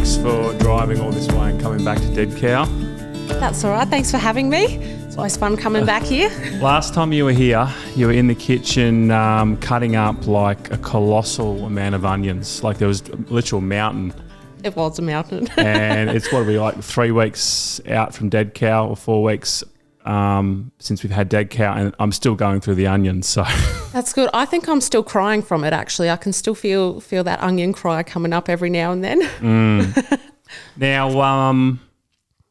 thanks for driving all this way and coming back to Dead Cow. That's all right. Thanks for having me. It's always fun coming back here. Last time you were here, you were in the kitchen cutting up like a colossal amount of onions. Like there was a literal mountain. It was a mountain. And it's what are we like 3 weeks out from Dead Cow or 4 weeks since we've had Dead Cow, and I'm still going through the onions. So that's good. I think I'm still crying from it. Actually, I can still feel that onion cry coming up every now and then. Now,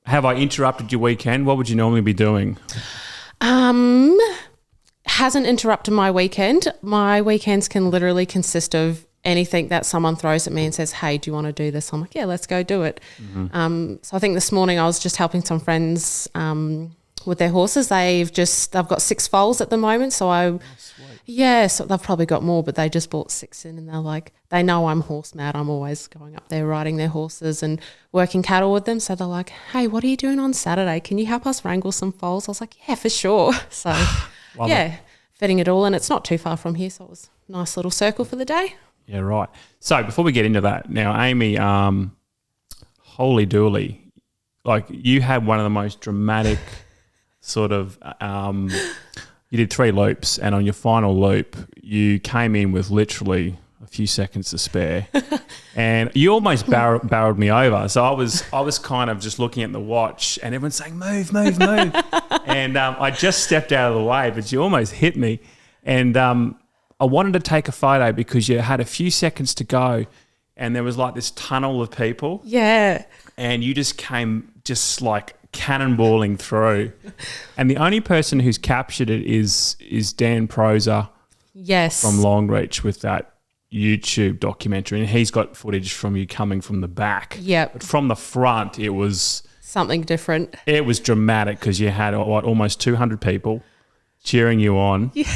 have I interrupted your weekend? What would you normally be doing? Hasn't interrupted my weekend. My weekends can literally consist of anything that someone throws at me and says, hey, do you want to do this? I'm like, yeah, let's go do it. Mm-hmm. So I think this morning I was just helping some friends with their horses. They've got 6 foals at the moment. So so they've probably got more, but they just bought 6 in, and they're like, they know I'm horse mad. I'm always going up there riding their horses and working cattle with them. So they're like, hey, what are you doing on Saturday? Can you help us wrangle some foals? I was like, yeah, for sure. So fitting it all, and it's not too far from here. So it was a nice little circle for the day. Yeah, right. So before we get into that, now, Amy, holy dooly, like you had one of the most dramatic sort of you did 3 loops, and on your final loop you came in with literally a few seconds to spare and you almost barreled me over. So I was kind of just looking at the watch and everyone's saying move and I just stepped out of the way, but you almost hit me, and I wanted to take a photo because you had a few seconds to go and there was like this tunnel of people. Yeah. And you just came just like cannonballing through. And the only person who's captured it is Dan Proser. Yes. From Longreach with that YouTube documentary. And he's got footage from you coming from the back. Yeah. But from the front, it was something different. It was dramatic because you had almost 200 people cheering you on. Yeah.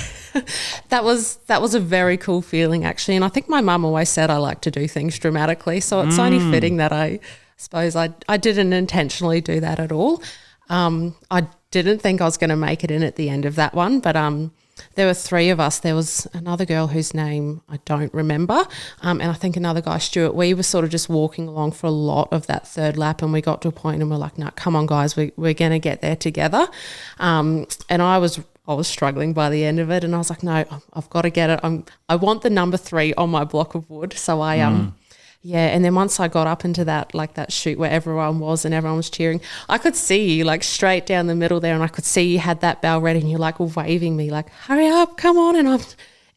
That was a very cool feeling, actually. And I think my mum always said I like to do things dramatically. So it's only fitting that I suppose I didn't intentionally do that at all. I didn't think I was going to make it in at the end of that one, but there were 3 of us. There was another girl whose name I don't remember, and I think another guy, Stuart. We were sort of just walking along for a lot of that 3rd lap, and we got to a point and we're like, no, come on, guys, we're going to get there together. And I was struggling by the end of it, and I was like, no, I've got to get it. I want the number 3 on my block of wood. So and then once I got up into that chute where everyone was and everyone was cheering, I could see you like straight down the middle there, and I could see you had that bell ready and you're like waving me like, hurry up, come on. And I'm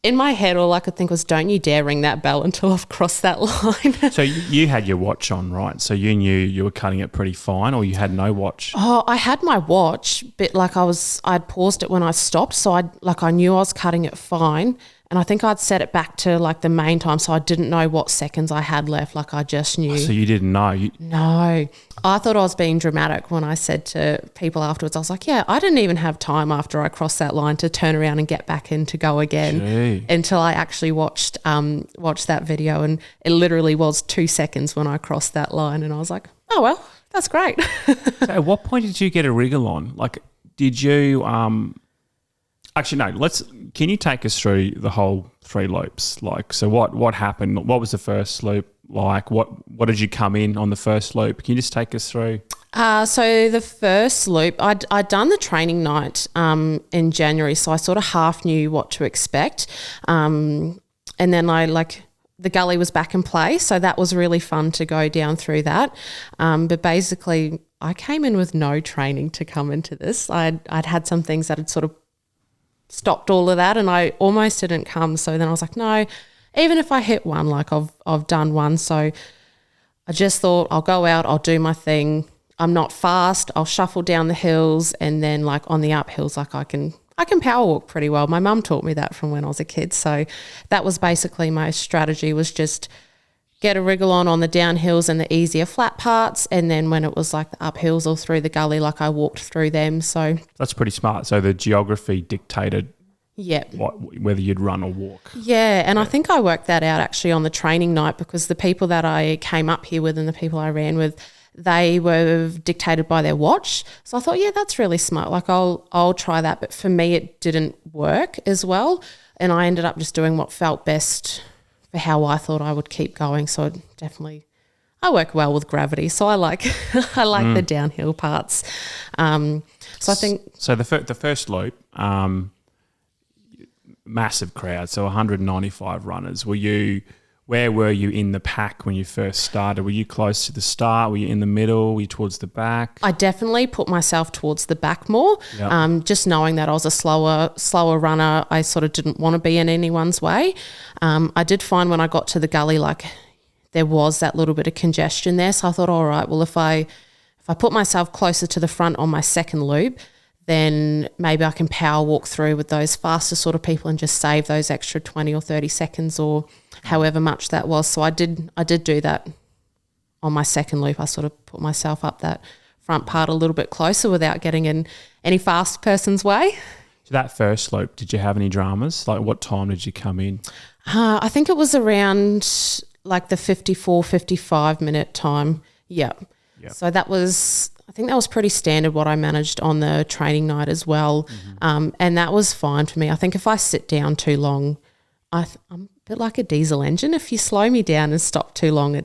in my head, all I could think was, don't you dare ring that bell until I've crossed that line. So you had your watch on, right? So you knew you were cutting it pretty fine, or you had no watch? Oh, I had my watch, but I'd paused it when I stopped. So I knew I was cutting it fine. And I think I'd set it back to like the main time, so I didn't know what seconds I had left. Like I just knew. Oh, so you didn't know? No. I thought I was being dramatic when I said to people afterwards, I was like, yeah, I didn't even have time after I crossed that line to turn around and get back in to go again until I actually watched that video, and it literally was 2 seconds when I crossed that line, and I was like, oh, well, that's great. So at what point did you get a wriggle on? Like did you actually, no, can you take us through the whole 3 loops? Like, so what happened? What was the first loop like? What did you come in on the first loop? Can you just take us through? So the first loop, I'd done the training night in January, so I sort of half knew what to expect. And then the gully was back in play, so that was really fun to go down through that. But basically, I came in with no training to come into this. I'd had some things that had sort of stopped all of that, and I almost didn't come. So then I was like, no, even if I hit one, like I've done one. So I just thought I'll go out, I'll do my thing. I'm not fast. I'll shuffle down the hills, and then like on the uphills, like I can power walk pretty well. My mum taught me that from when I was a kid. So that was basically my strategy, was just get a wriggle on the downhills and the easier flat parts, and then when it was like the uphills or through the gully, like I walked through them. So that's pretty smart. So the geography dictated Yep. Whether you'd run or walk. Yeah, and I think I worked that out actually on the training night, because the people that I came up here with and the people I ran with, they were dictated by their watch. So I thought, yeah, that's really smart. Like I'll try that. But for me, it didn't work as well. And I ended up just doing what felt best for how I thought I would keep going. So I I work well with gravity, so I like the downhill parts. So I think the first loop, massive crowd, so 195 runners. Where were you in the pack when you first started? Were you close to the start? Were you in the middle? Were you towards the back? I definitely put myself towards the back more. Yep. Just knowing that I was a slower runner, I sort of didn't want to be in anyone's way. I did find when I got to the gully, like there was that little bit of congestion there. So I thought, all right, well, if I put myself closer to the front on my second loop, then maybe I can power walk through with those faster sort of people and just save those extra 20 or 30 seconds or however much that was. So I did do that on my second loop. I sort of put myself up that front part a little bit closer without getting in any fast person's way. So that first loop, did you have any dramas? Like what time did you come in? I think it was around like the 54, 55 minute time. Yeah. Yep. So I think that was pretty standard what I managed on the training night as well. And that was fine for me. I think if I sit down too long, I'm a bit like a diesel engine. If you slow me down and stop too long,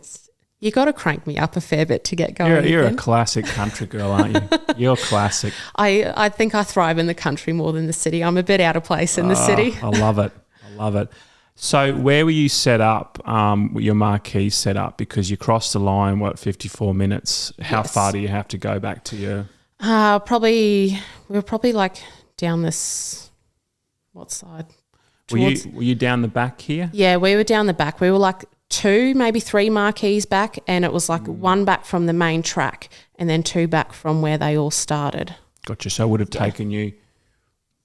you got to crank me up a fair bit to get going. You're a classic country girl, aren't you? You're classic. I think I thrive in the country more than the city. I'm a bit out of place in the city. I love it. So where were you set up, your marquee set up? Because you crossed the line, 54 minutes. How far do you have to go back to your... we were probably like down this, what side? Were you down the back here? Yeah, we were down the back. We were like 2, maybe 3 marquees back, and it was like 1 back from the main track and then 2 back from where they all started. Gotcha. So it would have taken you...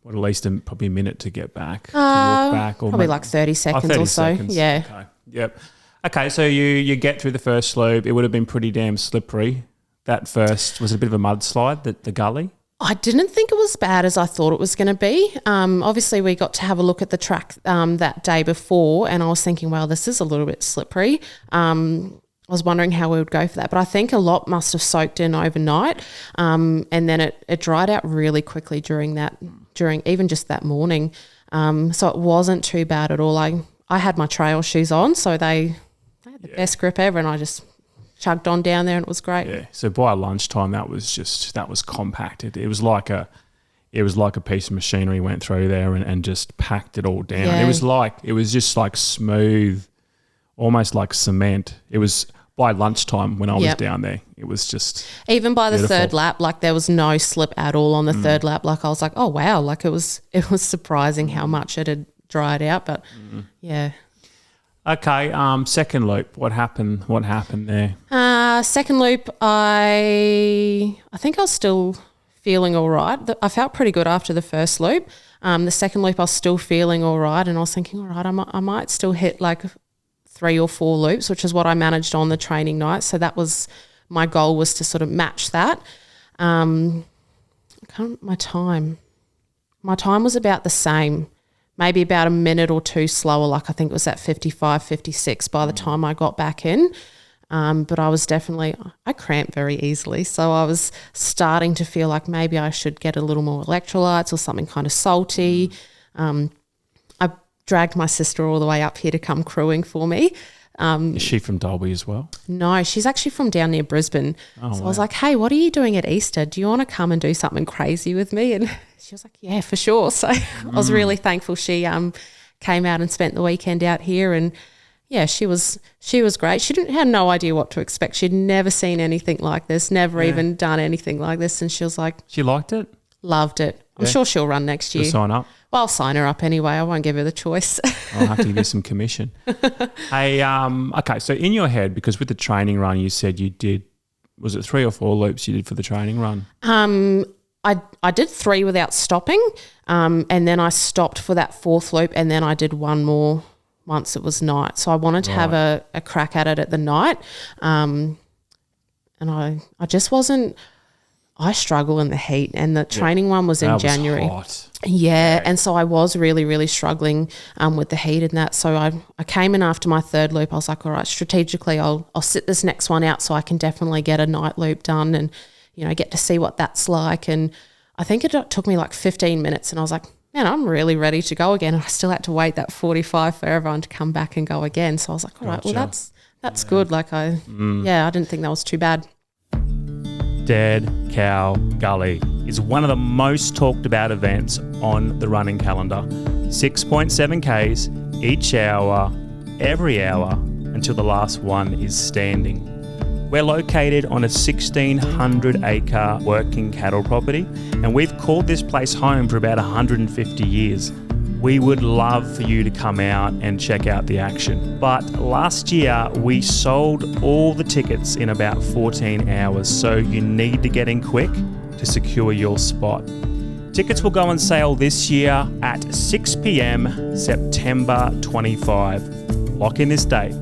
at least probably a minute to get back, to walk back? Or probably like 30 seconds 30 or so. seconds. Yeah. Okay. Yep. Okay, so you get through the first loop. It would have been pretty damn slippery. That first, was it a bit of a mudslide, the gully? I didn't think it was as bad as I thought it was going to be. Obviously, we got to have a look at the track that day before, and I was thinking, well, this is a little bit slippery. I was wondering how we would go for that, but I think a lot must have soaked in overnight, and then it dried out really quickly during even just that morning. So it wasn't too bad at all. I had my trail shoes on, so they had the best grip ever, and I just chugged on down there, and it was great. Yeah. So by lunchtime, that was compacted. It was like a piece of machinery went through there and just packed it all down. Yeah. It was just like smooth, almost like cement. It was by lunchtime when I was down there. It was just even by the beautiful. third lap, like there was no slip at all on the third lap. Like I was like, oh wow, like it was surprising how much it had dried out. But yeah. Okay. Second loop. What happened? What happened there? Second loop, I think I was still feeling all right. I felt pretty good after the first loop. The second loop, I was still feeling all right, and I was thinking, all right, I might still hit like 3 or 4 loops, which is what I managed on the training night. So that was my goal, was to sort of match that. My time was about the same, maybe about a minute or 2 slower. Like I think it was at 55, 56 by the time I got back in. But I cramp very easily. So I was starting to feel like maybe I should get a little more electrolytes or something kind of salty. I dragged my sister all the way up here to come crewing for me. Is she from Dalby as well? No, she's actually from down near Brisbane. Oh, so wow. I was like, hey, what are you doing at Easter? Do you want to come and do something crazy with me? And she was like, yeah, for sure. So I was really thankful she came out and spent the weekend out here, and yeah, she was great. She had no idea what to expect. She'd never seen anything like this, never even done anything like this, and she was like, she liked it? Loved it. I'm sure she'll run next year. She'll sign up? Well, I'll sign her up anyway. I won't give her the choice. I'll have to give you some commission. Hey, okay, so in your head, because with the training run you said you did, was it 3 or 4 loops you did for the training run? I did 3 without stopping, and then I stopped for that 4th loop, and then I did 1 more once it was night. So I wanted to have a crack at it at the night, and I just wasn't. I struggle in the heat, and the training one was in January. Hot. Yeah, and so I was really, really struggling with the heat and that. So I came in after my 3rd loop. I was like, all right, strategically, I'll sit this next one out so I can definitely get a night loop done and, get to see what that's like. And I think it took me like 15 minutes, and I was like, man, I'm really ready to go again. And I still had to wait that 45 for everyone to come back and go again. So I was like, all right, well, that's That's good. Like I didn't think that was too bad. Dead Cow Gully is one of the most talked about events on the running calendar. 6.7 Ks each hour, every hour, until the last one is standing. We're located on a 1,600 acre working cattle property, and we've called this place home for about 150 years. We would love for you to come out and check out the action. But last year, we sold all the tickets in about 14 hours, so you need to get in quick to secure your spot. Tickets will go on sale this year at 6 p.m, September 25. Lock in this date,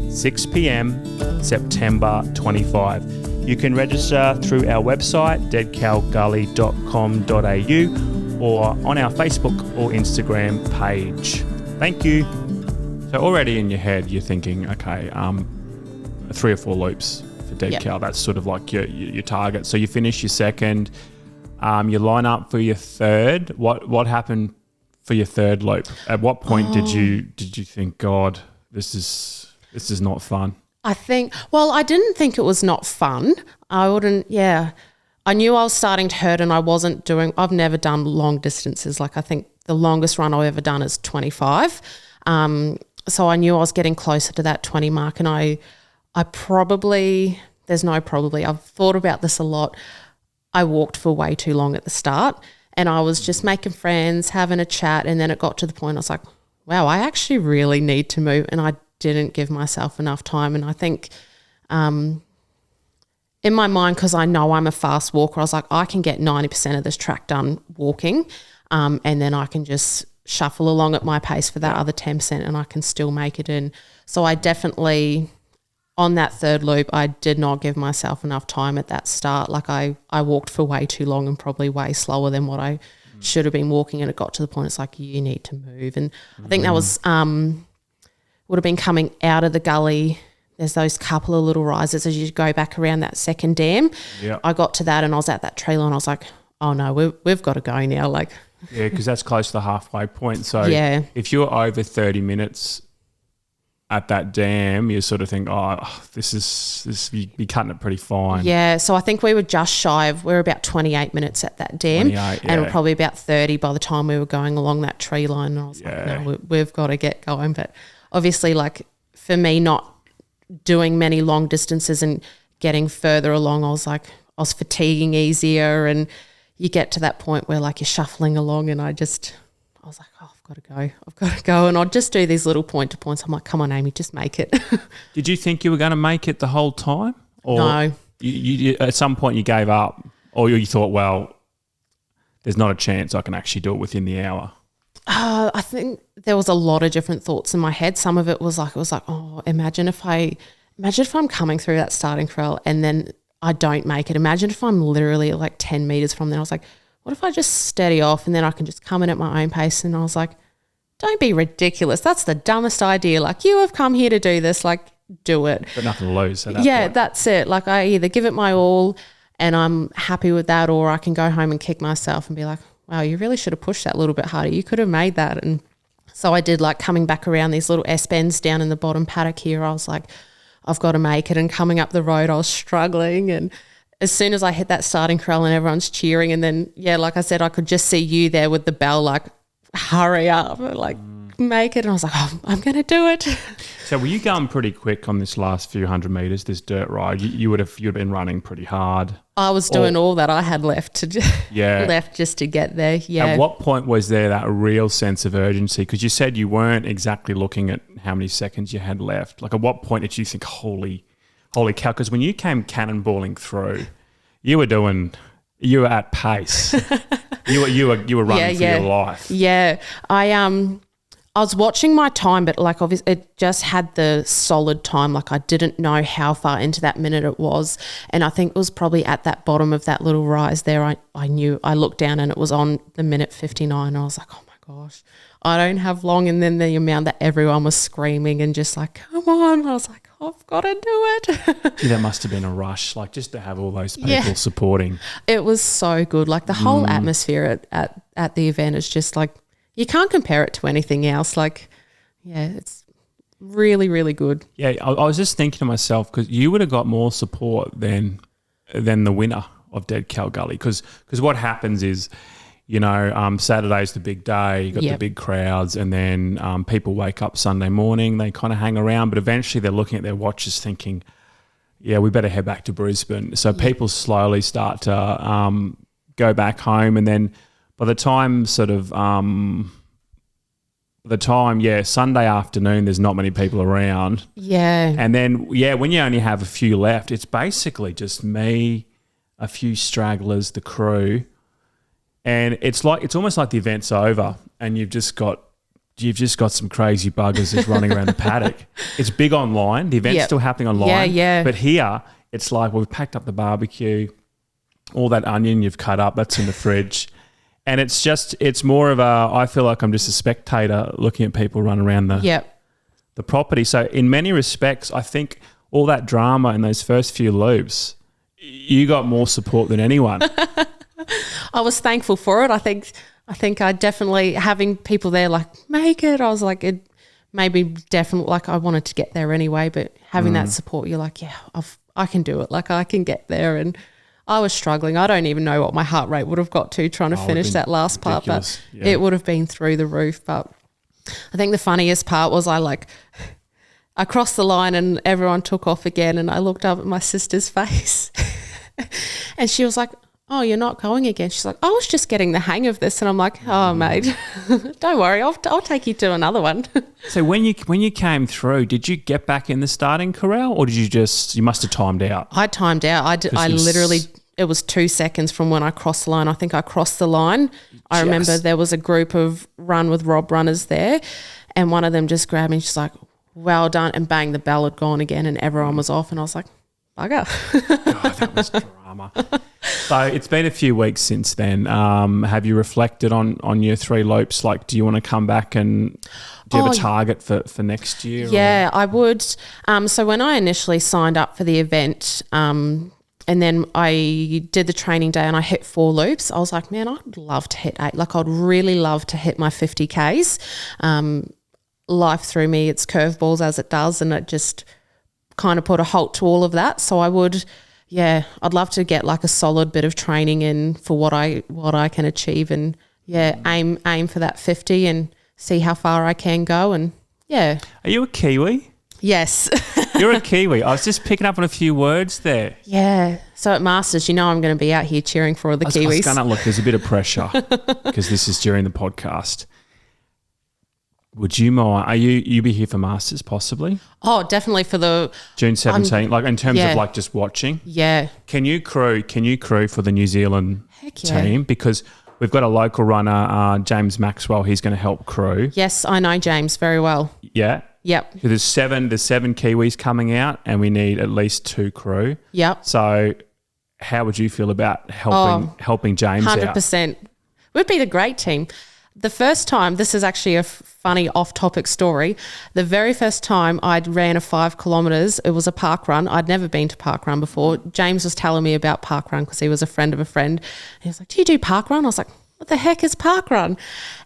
6 p.m, September 25. You can register through our website, deadcowgully.com.au, or on our Facebook or Instagram page. Thank you. So already in your head, you're thinking, okay, 3 or 4 loops for Dead Cow. That's sort of like your target. So you finish your second, you line up for your third. What happened for your third loop? At what point did you think, God, this is not fun? I didn't think it was not fun. I knew I was starting to hurt and I've never done long distances. Like I think the longest run I've ever done is 25. So I knew I was getting closer to that 20 mark, and I've thought about this a lot. I walked for way too long at the start, and I was just making friends, having a chat, and then it got to the point I was like, wow, I actually really need to move, and I didn't give myself enough time. And I think in my mind, because I know I'm a fast walker, I was like, I can get 90% of this track done walking, and then I can just shuffle along at my pace for that other 10%, and I can still make it in. So I definitely, on that third loop, I did not give myself enough time at that start. Like I walked for way too long and probably way slower than what I should have been walking, and it got to the point it's like, you need to move. And I think that was would have been coming out of the gully. There's those couple of little rises as you go back around that second dam. Yeah. I got to that and I was at that tree line. I was like, oh no, we've got to go now. Like, yeah, because that's close to the halfway point. So yeah. If you're over 30 minutes at that dam, you sort of think, you'd be cutting it pretty fine. Yeah, so I think we were just shy of, we were about 28 minutes at that dam, and we're probably about 30 by the time we were going along that tree line. And I was like, no, we've got to get going. But obviously, like for me, not doing many long distances and getting further along, I was fatiguing easier, and you get to that point where like you're shuffling along, and I was like, I've got to go, and I'd just do these little point to points. I'm like, come on, Amy, just make it. Did you think you were going to make it the whole time? Or no. You at some point you gave up, or you thought, well, there's not a chance I can actually do it within the hour? I think there was a lot of different thoughts in my head. Some of it was like, oh, imagine if I'm coming through that starting trail and then I don't make it. Imagine if I'm literally like 10 meters from there. I was like, what if I just steady off and then I can just come in at my own pace? And I was like, don't be ridiculous. That's the dumbest idea. Like, you have come here to do this, like, do it. But nothing to lose at that point. That's it. Like, I either give it my all and I'm happy with that, or I can go home and kick myself and be like, wow, you really should have pushed that a little bit harder. You could have made that. And so I did, like, coming back around these little S-bends down in the bottom paddock here. I was like, I've got to make it. And coming up the road, I was struggling. And as soon as I hit that starting trail and everyone's cheering, and then, like I said, I could just see you there with the bell, like, hurry up, like, make it. And I was like, oh, I'm going to do it. So were you going pretty quick on this last few hundred metres, this dirt ride? You'd have been running pretty hard. I was doing all that I had left just to get there. Yeah. At what point was there that real sense of urgency? Because you said you weren't exactly looking at how many seconds you had left. Like, at what point did you think, holy cow? Because when you came cannonballing through, you were at pace. you were running for your life. Yeah. I was watching my time, but like, obviously it just had the solid time. Like, I didn't know how far into that minute it was. And I think it was probably at that bottom of that little rise there. I knew, I looked down and it was on the minute 59. And I was like, oh my gosh, I don't have long. And then the amount that everyone was screaming and just like, come on. I was like, I've got to do it. Gee, that must have been a rush, like, just to have all those people supporting. It was so good. Like, the whole atmosphere at the event is just like, you can't compare it to anything else. Like, it's Really, really good. Yeah, I was just thinking to myself, because you would have got more support than the winner of Dead Cow Gully, because what happens is, Saturday's the big day, you got the big crowds, and then people wake up Sunday morning, they kind of hang around, but eventually they're looking at their watches thinking, yeah, we better head back to Brisbane. So people slowly start to go back home, and then by the time Sunday afternoon, there's not many people around. Yeah. And then, when you only have a few left, it's basically just me, a few stragglers, the crew. And it's almost like the event's over and you've just got some crazy buggers just running around the paddock. It's big online. The event's still happening online. Yeah. But here, it's like, we've packed up the barbecue, all that onion you've cut up, that's in the fridge. And it's more of I feel like I'm just a spectator looking at people run around the property. So in many respects, I think all that drama in those first few loops, you got more support than anyone. I was thankful for it. I think I definitely, having people there like, make it, I was like, it maybe definitely, like I wanted to get there anyway, but having that support, you're like, yeah, I can do it. Like I can get there. And I was struggling. I don't even know what my heart rate would have got to trying to finish that last part, but it would have been through the roof. But I think the funniest part was I crossed the line and everyone took off again, and I looked up at my sister's face and she was like, oh, you're not going again? She's like, I was just getting the hang of this. And I'm like, oh, mate, don't worry. I'll take you to another one. So when you came through, did you get back in the starting corral, or did you must have timed out? I timed out. I literally, it was 2 seconds from when I crossed the line. I think I crossed the line. I remember there was a group of Run with Rob runners there, and one of them just grabbed me and she's like, well done. And bang, the bell had gone again and everyone was off. And I was like, bugger. Oh, that was drama. So it's been a few weeks since then. Have you reflected on your 3 loops? Like, do you want to come back and do you have a target for next year? Yeah, I would. So when I initially signed up for the event, and then I did the training day and I hit 4 loops, I was like, man, I'd love to hit 8. Like I'd really love to hit my 50 Ks. Life threw me its curveballs as it does, and it just kind of put a halt to all of that. So I would, I'd love to get like a solid bit of training in for what I can achieve, and aim for that 50 and see how far I can go. And Are you a Kiwi? Yes. You're a Kiwi. I was just picking up on a few words there. Yeah. So at Masters, I'm going to be out here cheering for all the Kiwis. I was going to look, there's a bit of pressure because this is during the podcast. Would you mind? You be here for Masters possibly? Oh, definitely for the June 17th. Like in terms of like just watching. Yeah. Can you crew for the New Zealand team? Because we've got a local runner, James Maxwell. He's going to help crew. Yes, I know James very well. Yeah. Yep. So there's seven Kiwis coming out, and we need at least 2 crew. Yep. So how would you feel about helping James 100%. out? 100%. We'd be the great team. The first time, this is actually a funny off-topic story. The very first time I'd ran a 5 kilometres, it was a park run. I'd never been to park run before. James was telling me about park run because he was a friend of a friend. And he was like, do you do park run? I was like, what the heck is park run?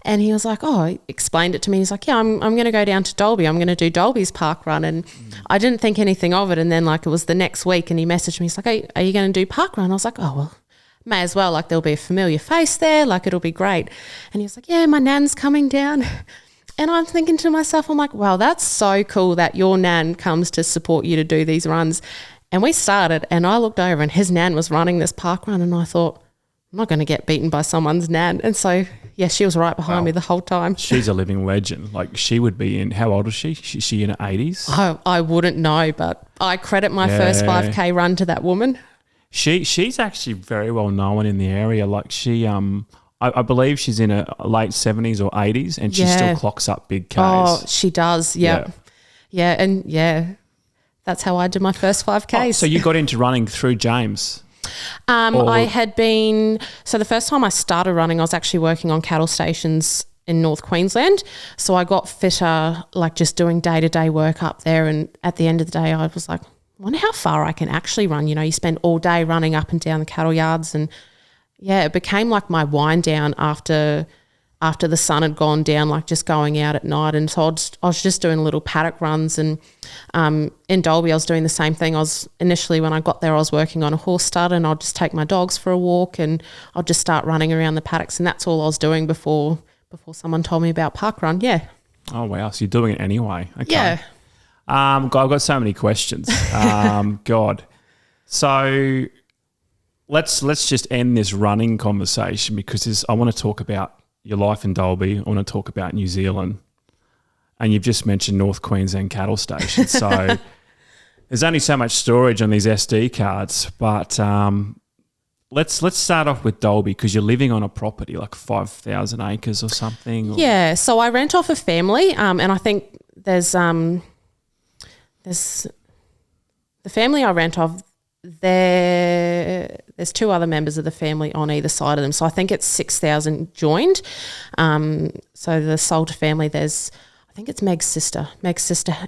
And he was like, he explained it to me. He's like, yeah, I'm going to go down to Dalby. I'm going to do Dalby's park run. And I didn't think anything of it. And then it was the next week and he messaged me. He's like, hey, are you going to do park run? I was like, oh, well, may as well. There'll be a familiar face there. It'll be great. And he was like, yeah, my nan's coming down. And I'm thinking to myself, I'm like, wow, that's so cool that your nan comes to support you to do these runs. And we started and I looked over and his nan was running this park run and I thought, I'm not going to get beaten by someone's nan. And so, she was right behind me the whole time. She's a living legend. She would be in, how old is she? Is she in her 80s? I wouldn't know, but I credit my first 5K run to that woman. She's actually very well known in the area. I believe she's in her late 70s or 80s and she still clocks up big Ks. Oh, she does, yep. Yeah, that's how I did my first 5Ks. So you got into running through James? I had been, so the first time I started running, I was actually working on cattle stations in North Queensland. So I got fitter, just doing day-to-day work up there. And at the end of the day, I was like, I wonder how far I can actually run. You spend all day running up and down the cattle yards. And it became like my wind down after after the sun had gone down, like just going out at night. And so I was just doing little paddock runs. And in Dalby, I was doing the same thing. Initially when I got there, I was working on a horse stud, and I'd just take my dogs for a walk, and I'd just start running around the paddocks. And that's all I was doing before someone told me about parkrun. Yeah. Oh, wow. So you're doing it anyway. Okay. Yeah. God, I've got so many questions. God. So let's just end this running conversation, because I want to talk about your life in Dalby. I want to talk about New Zealand. And you've just mentioned North Queensland cattle station. So there's only so much storage on these SD cards. But let's start off with Dalby, because you're living on a property like 5,000 acres or something. Yeah. So I rent off a family, and I think there's the family I rent off. There's two other members of the family on either side of them, so I think it's 6,000 joined. So the Salter family, I think it's Meg's sister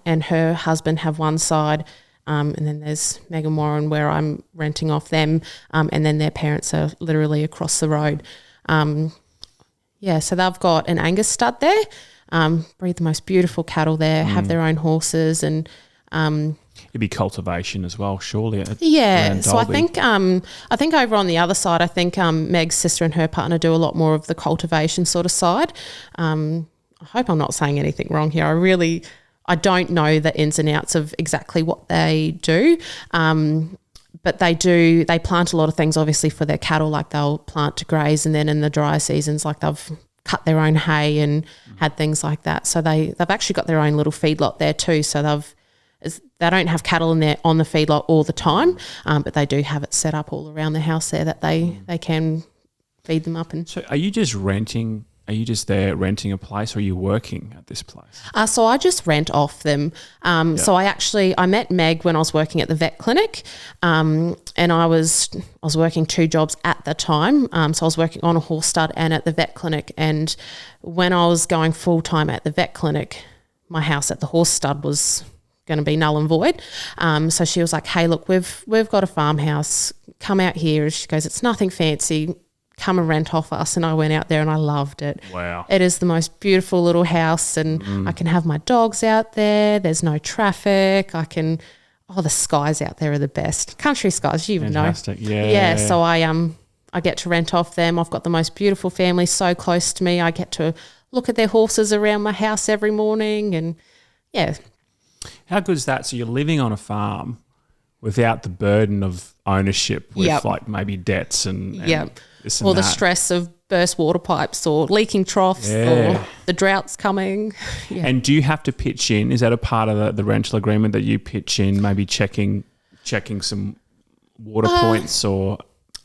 and her husband have one side, and then there's Meg and Warren where I'm renting off them, and then their parents are literally across the road. So they've got an Angus stud there, breed the most beautiful cattle there, have their own horses, and it'd be cultivation as well, surely. So I think over on the other side, I think Meg's sister and her partner do a lot more of the cultivation sort of side. I hope I'm not saying anything wrong here. I don't know the ins and outs of exactly what they do, but they plant a lot of things obviously for their cattle, like they'll plant to graze, and then in the drier seasons, like they've cut their own hay and had things like that. So they've actually got their own little feedlot there too. So they don't have cattle in there on the feedlot all the time, but they do have it set up all around the house there that they can feed them up. And so are you just renting? Are you just there renting a place, or are you working at this place? So I just rent off them. So I met Meg when I was working at the vet clinic, and I was working two jobs at the time. So I was working on a horse stud and at the vet clinic. And when I was going full time at the vet clinic, my house at the horse stud was going to be null and void. So she was like, "Hey, look, we've got a farmhouse. Come out here." She goes, "It's nothing fancy. Come and rent off us." And I went out there and I loved it. Wow. It is the most beautiful little house, and I can have my dogs out there. There's no traffic. The skies out there are the best. Country skies, you even know. Fantastic. Yeah. Yeah, so I get to rent off them. I've got the most beautiful family so close to me. I get to look at their horses around my house every morning, and yeah. How good is that? So you're living on a farm without the burden of ownership with like maybe debts and this and or that. the stress of burst water pipes or leaking troughs or the droughts coming. Yeah. And do you have to pitch in? Is that a part of the rental agreement that you pitch in, maybe checking some water points or?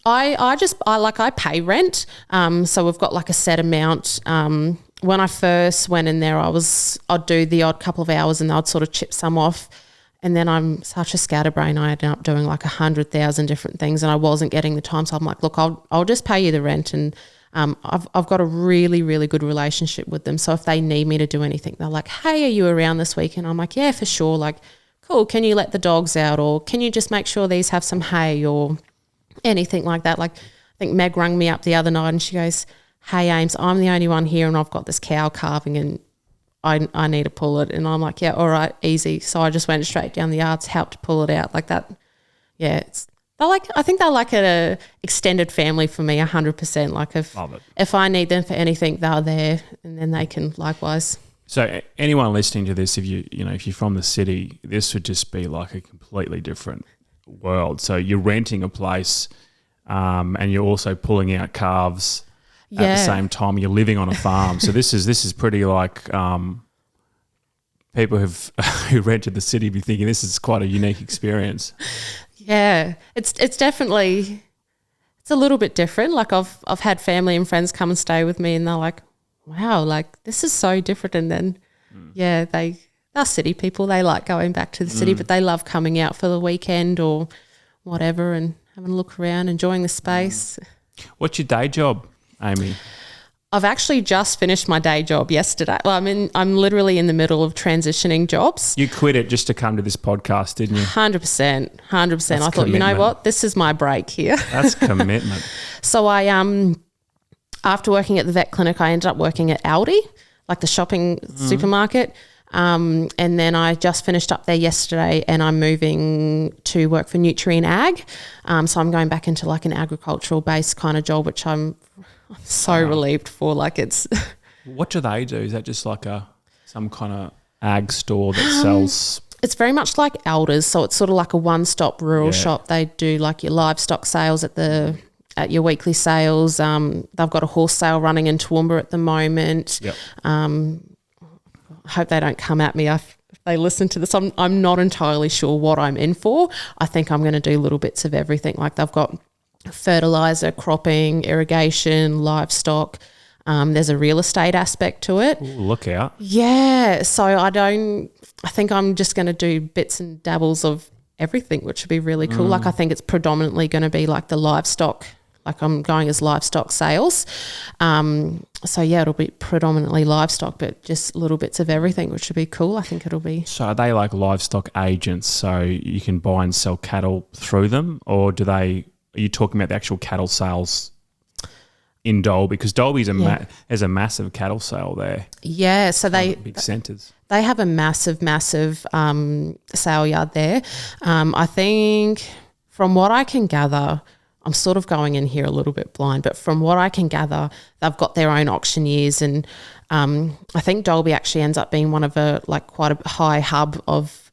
I pay rent. So we've got like a set amount. When I first went in there, I'd do the odd couple of hours and I'd sort of chip some off. And then I'm such a scatterbrain. I ended up doing like 100,000 different things, and I wasn't getting the time. So I'm like, look, I'll just pay you the rent. And I've got a really, really good relationship with them. So if they need me to do anything, they're like, "Hey, are you around this week?" And I'm like, "Yeah, for sure." Like, "Cool, can you let the dogs out, or can you just make sure these have some hay," or anything like that. Like, I think Meg rang me up the other night and she goes, "Hey, Ames, I'm the only one here and I've got this cow calving and I need to pull it." And I'm like, "Yeah, all right, easy." So I just went straight down the yards, helped pull it out like that. Yeah, I think they're like an extended family for me, 100%. Like if I need them for anything, they're there, and then they can likewise. So anyone listening to this, if you're from the city, this would just be like a completely different world. So you're renting a place, and you're also pulling out calves. At the same time, you're living on a farm. So this is pretty like people who rented the city be thinking this is quite a unique experience. Yeah, it's definitely a little bit different. Like I've had family and friends come and stay with me, and they're like, "Wow, like this is so different." And then they're city people. They like going back to the city, but they love coming out for the weekend or whatever and having a look around, enjoying the space. What's your day job, Amy? I've actually just finished my day job yesterday. Well, I'm literally in the middle of transitioning jobs. You quit it just to come to this podcast, didn't you? 100%. I thought, you know what, this is my break here. That's commitment. So I after working at the vet clinic, I ended up working at Aldi, like the shopping supermarket. And then I just finished up there yesterday, and I'm moving to work for Nutrient Ag. So I'm going back into like an agricultural based kind of job, which I'm so relieved for. Like it's. What do they do? Is that just like some kind of ag store that sells? It's very much like Elders, so it's sort of like a one-stop rural shop. They do like your livestock sales at your weekly sales. They've got a horse sale running in Toowoomba at the moment. Yep. I hope they don't come at me if they listen to this. I'm not entirely sure what I'm in for. I think I'm going to do little bits of everything. Like they've got fertiliser, cropping, irrigation, livestock. There's a real estate aspect to it. Ooh, look out. Yeah. So I think I'm just going to do bits and dabbles of everything, which would be really cool. Like I think it's predominantly going to be like the livestock, like I'm going as livestock sales. So yeah, it'll be predominantly livestock, but just little bits of everything, which would be cool. I think it'll be. So are they like livestock agents, so you can buy and sell cattle through them, or are you talking about the actual cattle sales in Dalby? Because Dalby's there's a massive cattle sale there. Yeah, so big centres. They have a massive sale yard there. I think from what I can gather, I'm sort of going in here a little bit blind, but from what I can gather, they've got their own auctioneers, and I think Dalby actually ends up being one of quite a high hub of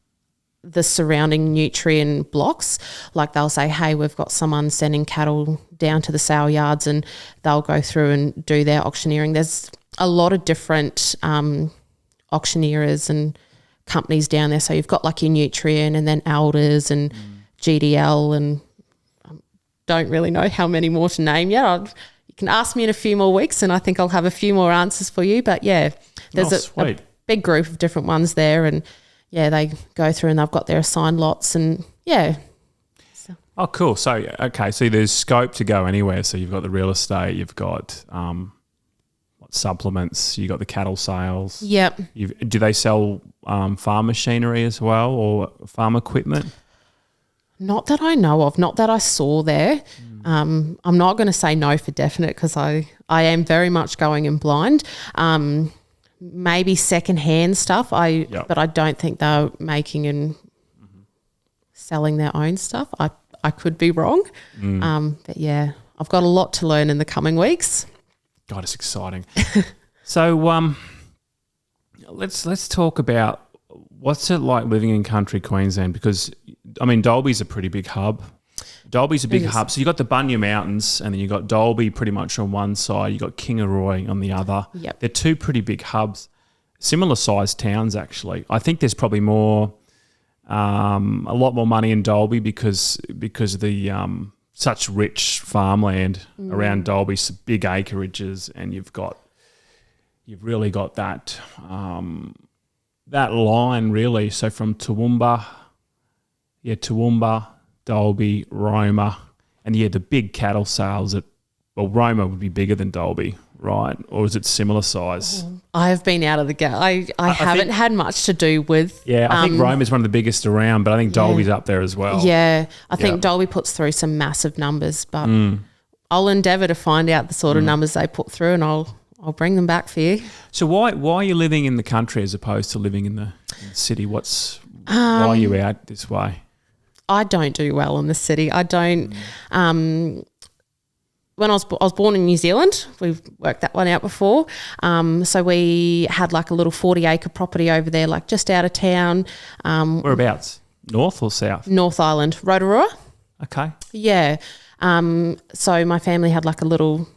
the surrounding nutrient blocks. Like they'll say, hey, we've got someone sending cattle down to the sale yards, and they'll go through and do their auctioneering. There's a lot of different auctioneers and companies down there. So you've got like your Nutrient and then Elders and GDL, and don't really know how many more to name yet. You can ask me in a few more weeks and I think I'll have a few more answers for you. But yeah, there's a big group of different ones there, and yeah, they go through and they've got their assigned lots, and yeah. So. Oh, cool. So, okay, so there's scope to go anywhere. So you've got the real estate, you've got supplements, you've got the cattle sales. Yep. Do they sell farm machinery as well, or farm equipment? Not that I know of, not that I saw there. I'm not going to say no for definite, because I am very much going in blind. Maybe secondhand stuff, but I don't think they're making and selling their own stuff. I could be wrong. But yeah, I've got a lot to learn in the coming weeks. God, it's exciting. So let's talk about what's it like living in country Queensland, because I mean Dalby's a pretty big hub. Dalby's a big hub. So you got the Bunya Mountains, and then you got Dalby pretty much on one side. You got Kingaroy on the other. Yep. They're two pretty big hubs, similar sized towns actually. I think there's probably more, a lot more money in Dalby because of the such rich farmland around Dalby, some big acreages, and you've really got that that line really. So from Toowoomba, Dalby, Roma, and the big cattle sales Roma would be bigger than Dalby, right? Or is it similar size? I've been out of the game. I haven't had much to do with. Yeah, I think Roma is one of the biggest around, but I think Dalby's up there as well. Yeah, I think Dalby puts through some massive numbers, but I'll endeavour to find out the sort of numbers they put through, and I'll bring them back for you. So why are you living in the country as opposed to living in the city? Why are you out this way? I don't do well in the city. I don't. When I was born in New Zealand, we've worked that one out before. So we had like a little 40-acre property over there, like just out of town. Whereabouts? North or south? North Island, Rotorua. Okay. Yeah. So my family had like a little.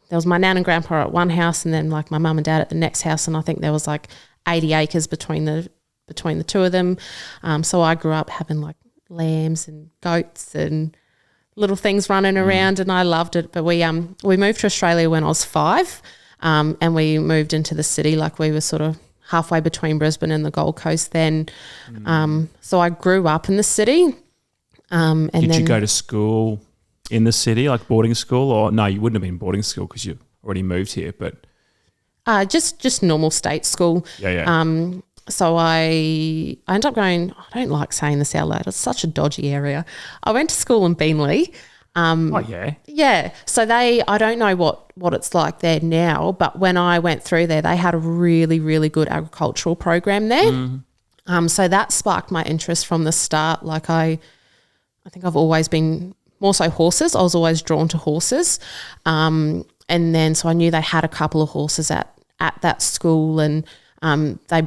There was my nan and grandpa at one house, and then like my mum and dad at the next house, and I think there was like 80 acres between the two of them. So I grew up having like lambs and goats and little things running around, and I loved it. But we moved to Australia when I was 5, and we moved into the city. Like we were sort of halfway between Brisbane and the Gold Coast then. So I grew up in the city. And Did you go to school in the city, like boarding school, or no? You wouldn't have been boarding school because you already moved here, but just normal state school. Yeah. So I ended up going, I don't like saying this out loud, it's such a dodgy area. I went to school in Beenleigh, Yeah. Yeah. So I don't know what it's like there now, but when I went through there, they had a really, really good agricultural program there. So that sparked my interest from the start. Like I think I've always been more so horses. I was always drawn to horses. And then so I knew they had a couple of horses at that school, and they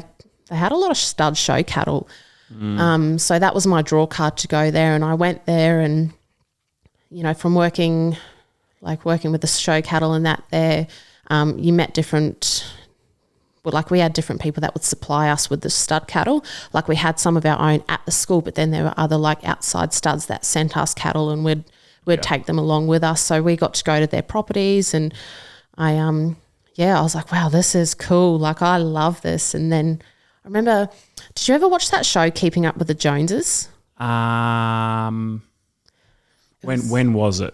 had a lot of stud show cattle. So that was my draw card to go there, and I went there, and from working with the show cattle and that there, you met different. Well, like we had different people that would supply us with the stud cattle. Like we had some of our own at the school, but then there were other like outside studs that sent us cattle, and we'd take them along with us. So we got to go to their properties, and I was like, wow, this is cool. Like I love this. And then I remember, did you ever watch that show, Keeping Up with the Joneses? When was it?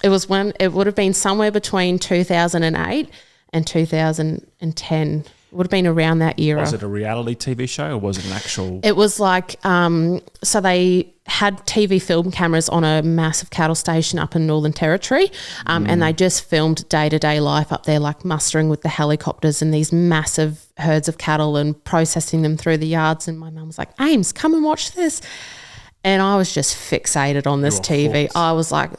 It was when it would have been somewhere between 2008 and 2010. It would have been around that era. Was it a reality TV show or was it an actual? It was like, so they had TV film cameras on a massive cattle station up in Northern Territory, and they just filmed day-to-day life up there, like mustering with the helicopters and these massive herds of cattle and processing them through the yards. And my mum was like, Ames, come and watch this. And I was just fixated on this TV. Hooked. I was like,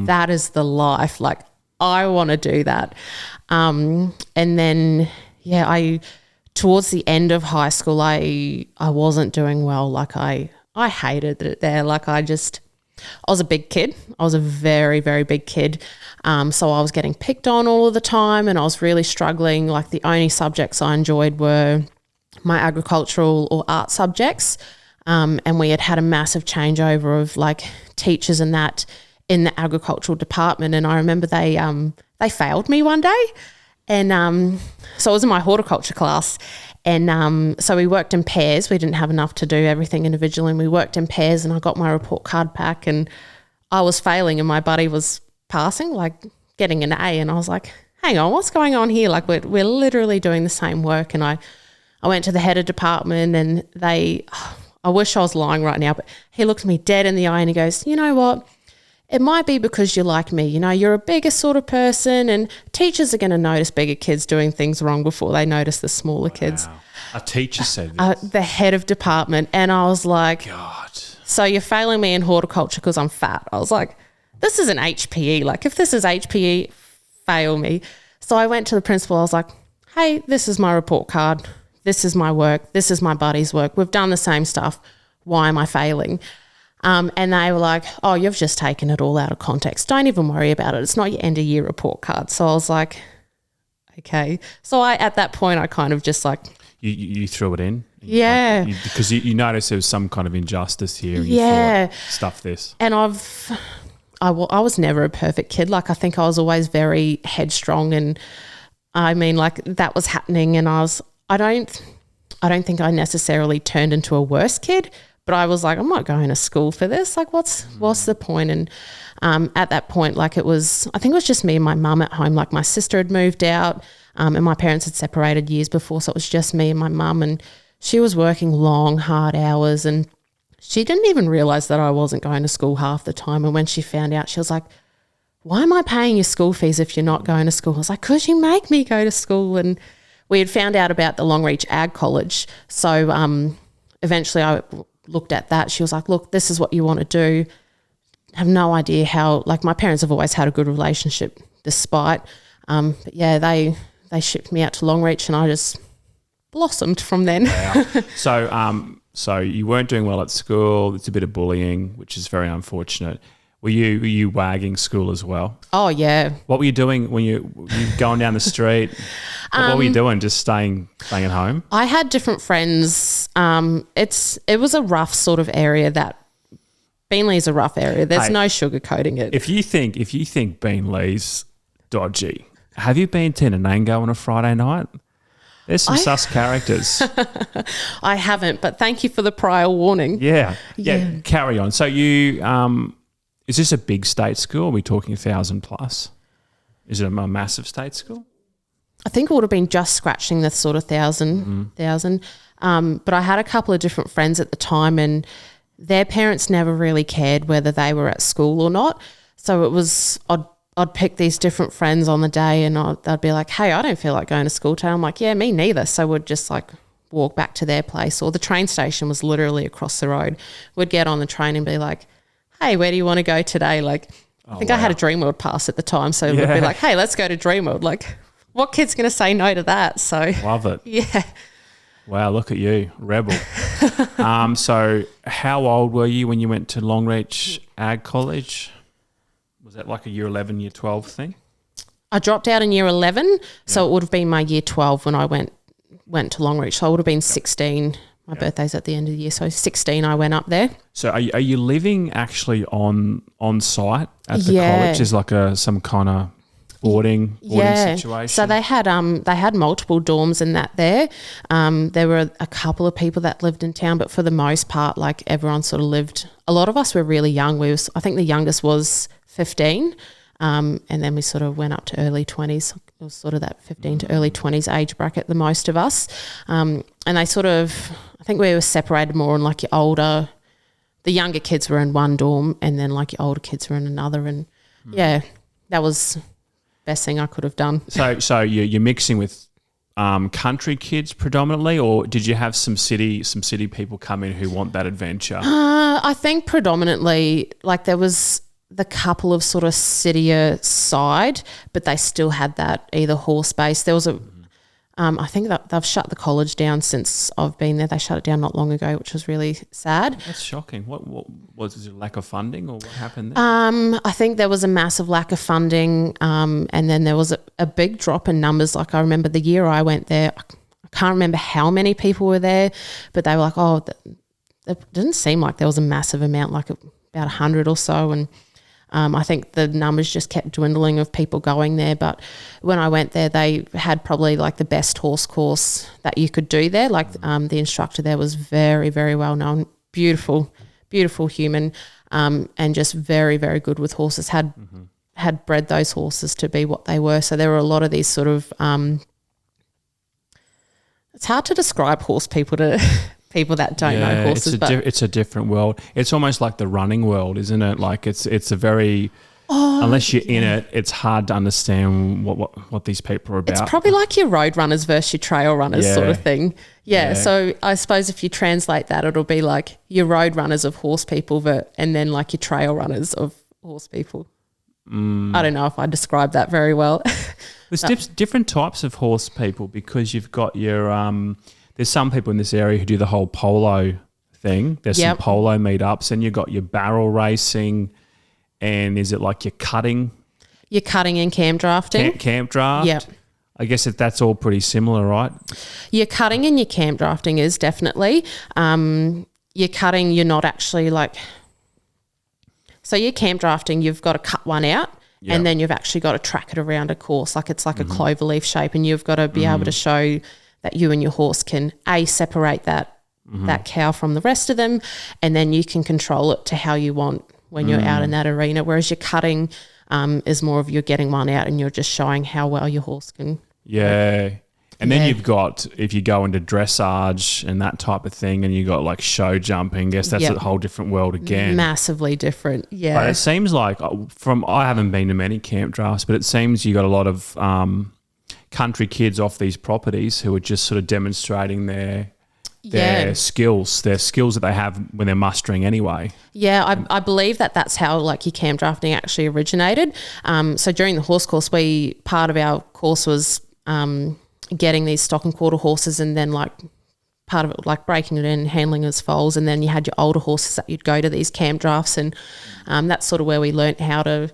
that is the life. Like, I want to do that. And then, towards the end of high school, I wasn't doing well. Like, I hated it there. Like, I was a big kid. I was a very, very big kid. So I was getting picked on all of the time, and I was really struggling. Like, the only subjects I enjoyed were my agricultural or art subjects. And we had a massive changeover of like teachers and that in the agricultural department. And I remember they failed me one day. And so I was in my horticulture class, and so we worked in pairs. We didn't have enough to do everything individually, and we worked in pairs, and I got my report card back, and I was failing and my buddy was passing, like getting an A. And I was like, hang on, what's going on here? Like we're literally doing the same work. And I went to the head of department, and I wish I was lying right now, but he looked me dead in the eye and he goes, you know what? It might be because you're like me. You're a bigger sort of person, and teachers are going to notice bigger kids doing things wrong before they notice the smaller kids. A teacher said this? The head of department. And I was like, God. So you're failing me in horticulture because I'm fat. I was like, this is an HPE. Like, if this is HPE, fail me. So I went to the principal. I was like, hey, this is my report card. This is my work. This is my buddy's work. We've done the same stuff. Why am I failing? And they were like, oh, you've just taken it all out of context. Don't even worry about it. It's not your end of year report card. So I was like, okay. So at that point, I kind of just like. You threw it in? Yeah. Because you noticed there was some kind of injustice here. And you thought, stuff this. And I was never a perfect kid. Like, I think I was always very headstrong, and I mean, like, that was happening, and I don't think I necessarily turned into a worse kid, but I was like, I'm not going to school for this. Like, what's the point? And at that point, like, I think it was just me and my mum at home. Like, my sister had moved out, and my parents had separated years before, so it was just me and my mum, and she was working long, hard hours, and she didn't even realise that I wasn't going to school half the time. And when she found out, she was like, why am I paying your school fees if you're not going to school? I was like, because you make me go to school. And we had found out about the Longreach Ag College. So eventually I looked at that. She was like, look, this is what you want to do. I have no idea how, like, my parents have always had a good relationship despite. But yeah, they shipped me out to Longreach, and I just blossomed from then. Wow. So you weren't doing well at school. It's a bit of bullying, which is very unfortunate. Were you wagging school as well? Oh, yeah. What were you doing when you going down the street? What were you doing? Just staying at home? I had different friends. It was a rough sort of area. That Beenleigh's a rough area. There's no sugarcoating it. If you think Beenleigh's dodgy, have you been to Nanango on a Friday night? There's some sus characters. I haven't, but thank you for the prior warning. Yeah. Carry on. So you, is this a big state school? Are we talking 1,000 plus? Is it a massive state school? I think it would have been just scratching the sort of 1,000. But I had a couple of different friends at the time, and their parents never really cared whether they were at school or not. So it was I'd pick these different friends on the day, and they'd be like, hey, I don't feel like going to school today. I'm like, yeah, me neither. So we'd just like walk back to their place, or the train station was literally across the road. We'd get on the train and be like, hey, where do you want to go today? Like, I think I had a Dreamworld pass at the time. So we'd be like, hey, let's go to Dreamworld. Like, what kid's going to say no to that? So love it. Yeah. Wow, look at you, rebel. So how old were you when you went to Longreach Ag College? Was that like a year 11, year 12 thing? I dropped out in year 11, so it would have been my year 12 when I went to Longreach. So I would have been 16. My birthday's at the end of the year, so 16 I went up there. So are you living actually on site at the college? Is like some kind of boarding situation? So they had multiple dorms in that there. There were a couple of people that lived in town, but for the most part, like everyone sort of lived. A lot of us were really young. I think the youngest was 15, and then we sort of went up to early 20s. It was sort of that 15 to early 20s age bracket, the most of us. And they sort of, I think we were separated more on like the younger kids were in one dorm, and then like your older kids were in another. And that was best thing I could have done. So you're mixing with country kids predominantly, or did you have some city people come in who want that adventure? I think predominantly, like there was the couple of sort of cittier side, but they still had that either horse base. There was I think that they've shut the college down since I've been there. They shut it down not long ago, which was really sad. That's shocking. What was it, lack of funding, or what happened there? I think there was a massive lack of funding, and then there was a big drop in numbers. Like I remember the year I went there, I can't remember how many people were there, but they were like, it didn't seem like there was a massive amount, like about 100 or so, and I think the numbers just kept dwindling of people going there. But when I went there, they had probably like the best horse course that you could do there. Like the instructor there was very, very well known, beautiful, beautiful human, and just very, very good with horses. Had bred those horses to be what they were. So there were a lot of these sort of it's hard to describe horse people to people that don't know horses. It's a different world. It's almost like the running world, isn't it? Like it's a very unless you're in it, it's hard to understand what these people are about. It's probably like your road runners versus your trail runners sort of thing. Yeah. So I suppose if you translate that, it'll be like your road runners of horse people, and then like your trail runners of horse people. I don't know if I described that very well. There's different types of horse people, because you've got your there's some people in this area who do the whole polo thing. There's some polo meetups, and you've got your barrel racing, and is it like your cutting? Your cutting and camp drafting. Camp draft? Yep. I guess that's all pretty similar, right? Your cutting and your camp drafting is definitely. Your cutting, you're not actually like... So your camp drafting, you've got to cut one out, and then you've actually got to track it around a course. Like it's like a cloverleaf shape, and you've got to be able to show that you and your horse can separate that cow from the rest of them, and then you can control it to how you want when you're out in that arena. Whereas your cutting is more of you're getting one out and you're just showing how well your horse can. Yeah. And then you've got, if you go into dressage and that type of thing, and you got like show jumping, I guess that's a whole different world again. Massively different, yeah. But it seems like I haven't been to many camp drafts, but it seems you got a lot of country kids off these properties who are just sort of demonstrating their skills that they have when they're mustering anyway. Yeah, I believe that's how like your camp drafting actually originated. So during the horse course, part of our course was getting these stock and quarter horses, and then like part of it like breaking it in, handling as foals, and then you had your older horses that you'd go to these camp drafts, and that's sort of where we learnt how to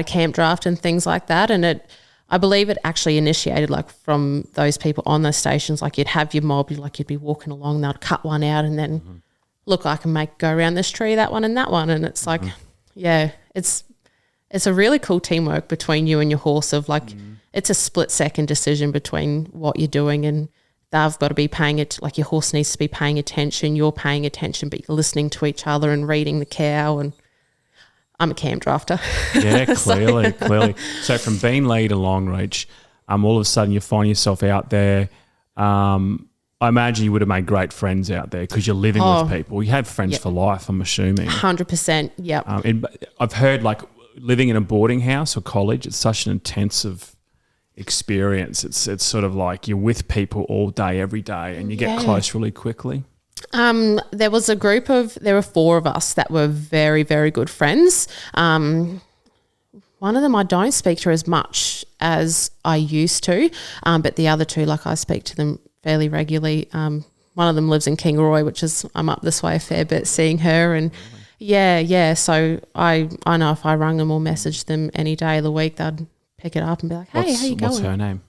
camp draft and things like that. And I believe it actually initiated like from those people on those stations. Like you'd have your mob, you'd be walking along, they'd cut one out, and then look, I can go around this tree, that one and that one. And it's like, it's a really cool teamwork between you and your horse of like, it's a split second decision between what you're doing, and they've got to be paying it. Like your horse needs to be paying attention, you're paying attention, but you're listening to each other and reading the cow. And I'm a camp drafter. Yeah, clearly. So from Beenleigh to Longreach, all of a sudden you find yourself out there. I imagine you would have made great friends out there because you're living with people. You have friends for life, I'm assuming. 100%, yep. I've heard like living in a boarding house or college, it's such an intensive experience. It's sort of like you're with people all day, every day, and you get close really quickly. There were 4 of us that were very, very good friends. One of them I don't speak to as much as I used to, but the other 2, like I speak to them fairly regularly. One of them lives in Kingaroy, which is I'm up this way a fair bit, seeing her, and so I know if I rang them or messaged them any day of the week, they'd pick it up and be like, hey, how you going? What's her name?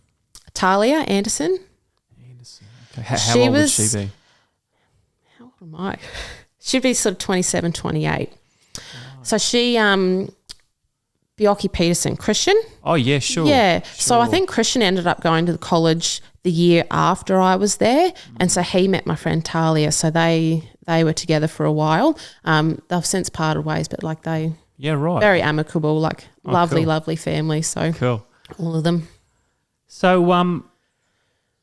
Talia Anderson. Okay. How old would she be? How old am I? She'd be sort of 27, 28. Oh. So she, Bjorky Peterson, Christian. Oh, yeah, sure. Yeah. Sure. So I think Christian ended up going to the college the year after I was there, and so he met my friend Talia. So they were together for a while. They've since parted ways, but like very amicable, like lovely family. So cool, all of them. So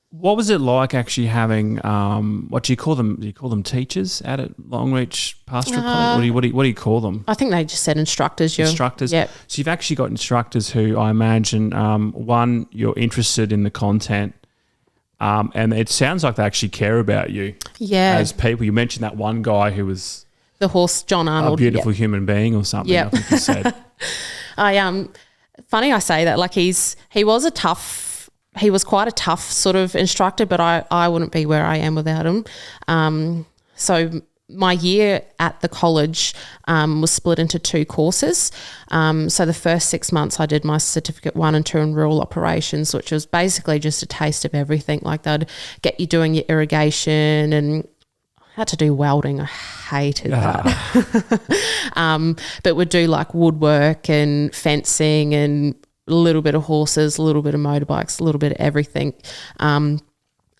what was it like actually having what do you call them? Do you call them teachers at Longreach Pastoral College? What do you call them? I think they just said instructors. Instructors. Yep. So you've actually got instructors who I imagine one, you're interested in the content. And it sounds like they actually care about you as people. You mentioned that one guy who was the horse, John Arnold, a beautiful human being or something. I think you said. Funny I say that. Like he was quite a tough sort of instructor, but I wouldn't be where I am without him. So my year at the college was split into 2 courses. So the first 6 months I did my certificate 1 and 2 in rural operations, which was basically just a taste of everything. Like they'd get you doing your irrigation, and I had to do welding. I hated that. But we'd do like woodwork and fencing and a little bit of horses, a little bit of motorbikes, a little bit of everything.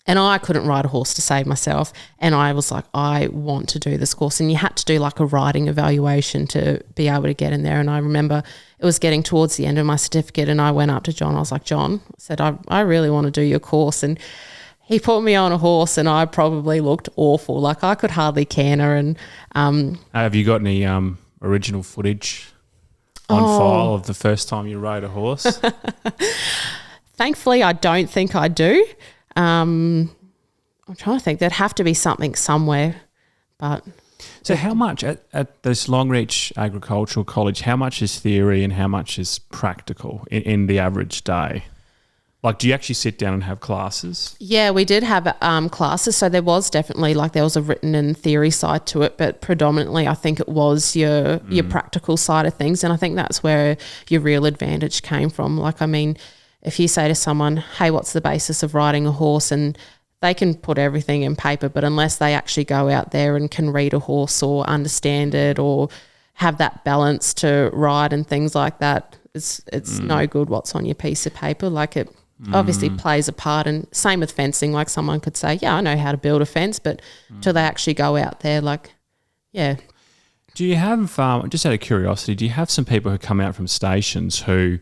And I couldn't ride a horse to save myself. And I was like, I want to do this course. And you had to do like a riding evaluation to be able to get in there. And I remember it was getting towards the end of my certificate, and I went up to John. I was like, John, I said, I really want to do your course. And he put me on a horse, and I probably looked awful. Like I could hardly canter. And have you got any original footage on file of the first time you rode a horse? Thankfully, I don't think I do. I'm trying to think. There'd have to be something somewhere, but... So how much at this Longreach Agricultural College, how much is theory and how much is practical in the average day? Like, do you actually sit down and have classes? Yeah, we did have classes. So there was definitely there was a written and theory side to it, but predominantly I think it was your practical side of things. And I think that's where your real advantage came from. Like, I mean, if you say to someone, hey, what's the basis of riding a horse? And they can put everything in paper, but unless they actually go out there and can read a horse or understand it or have that balance to ride and things like that, it's no good what's on your piece of paper. Like it obviously plays a part, and same with fencing. Like someone could say, yeah, I know how to build a fence, but till they actually go out there, Do you have, just out of curiosity, do you have some people who come out from stations who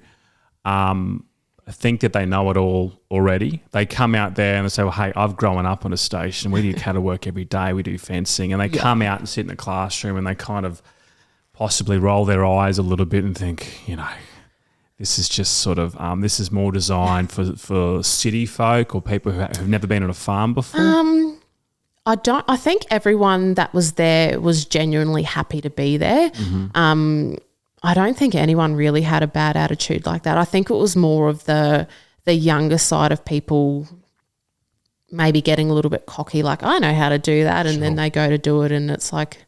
think that they know it all already? They come out there and they say, well, hey, I've grown up on a station. We do cattle work every day. We do fencing. And they come out and sit in the classroom and they kind of possibly roll their eyes a little bit and think, this is just sort of, this is more designed for city folk or people who have never been on a farm before? I think everyone that was there was genuinely happy to be there. Mm-hmm. I don't think anyone really had a bad attitude like that. I think it was more of the younger side of people maybe getting a little bit cocky, like, I know how to do that, and then they go to do it and it's like,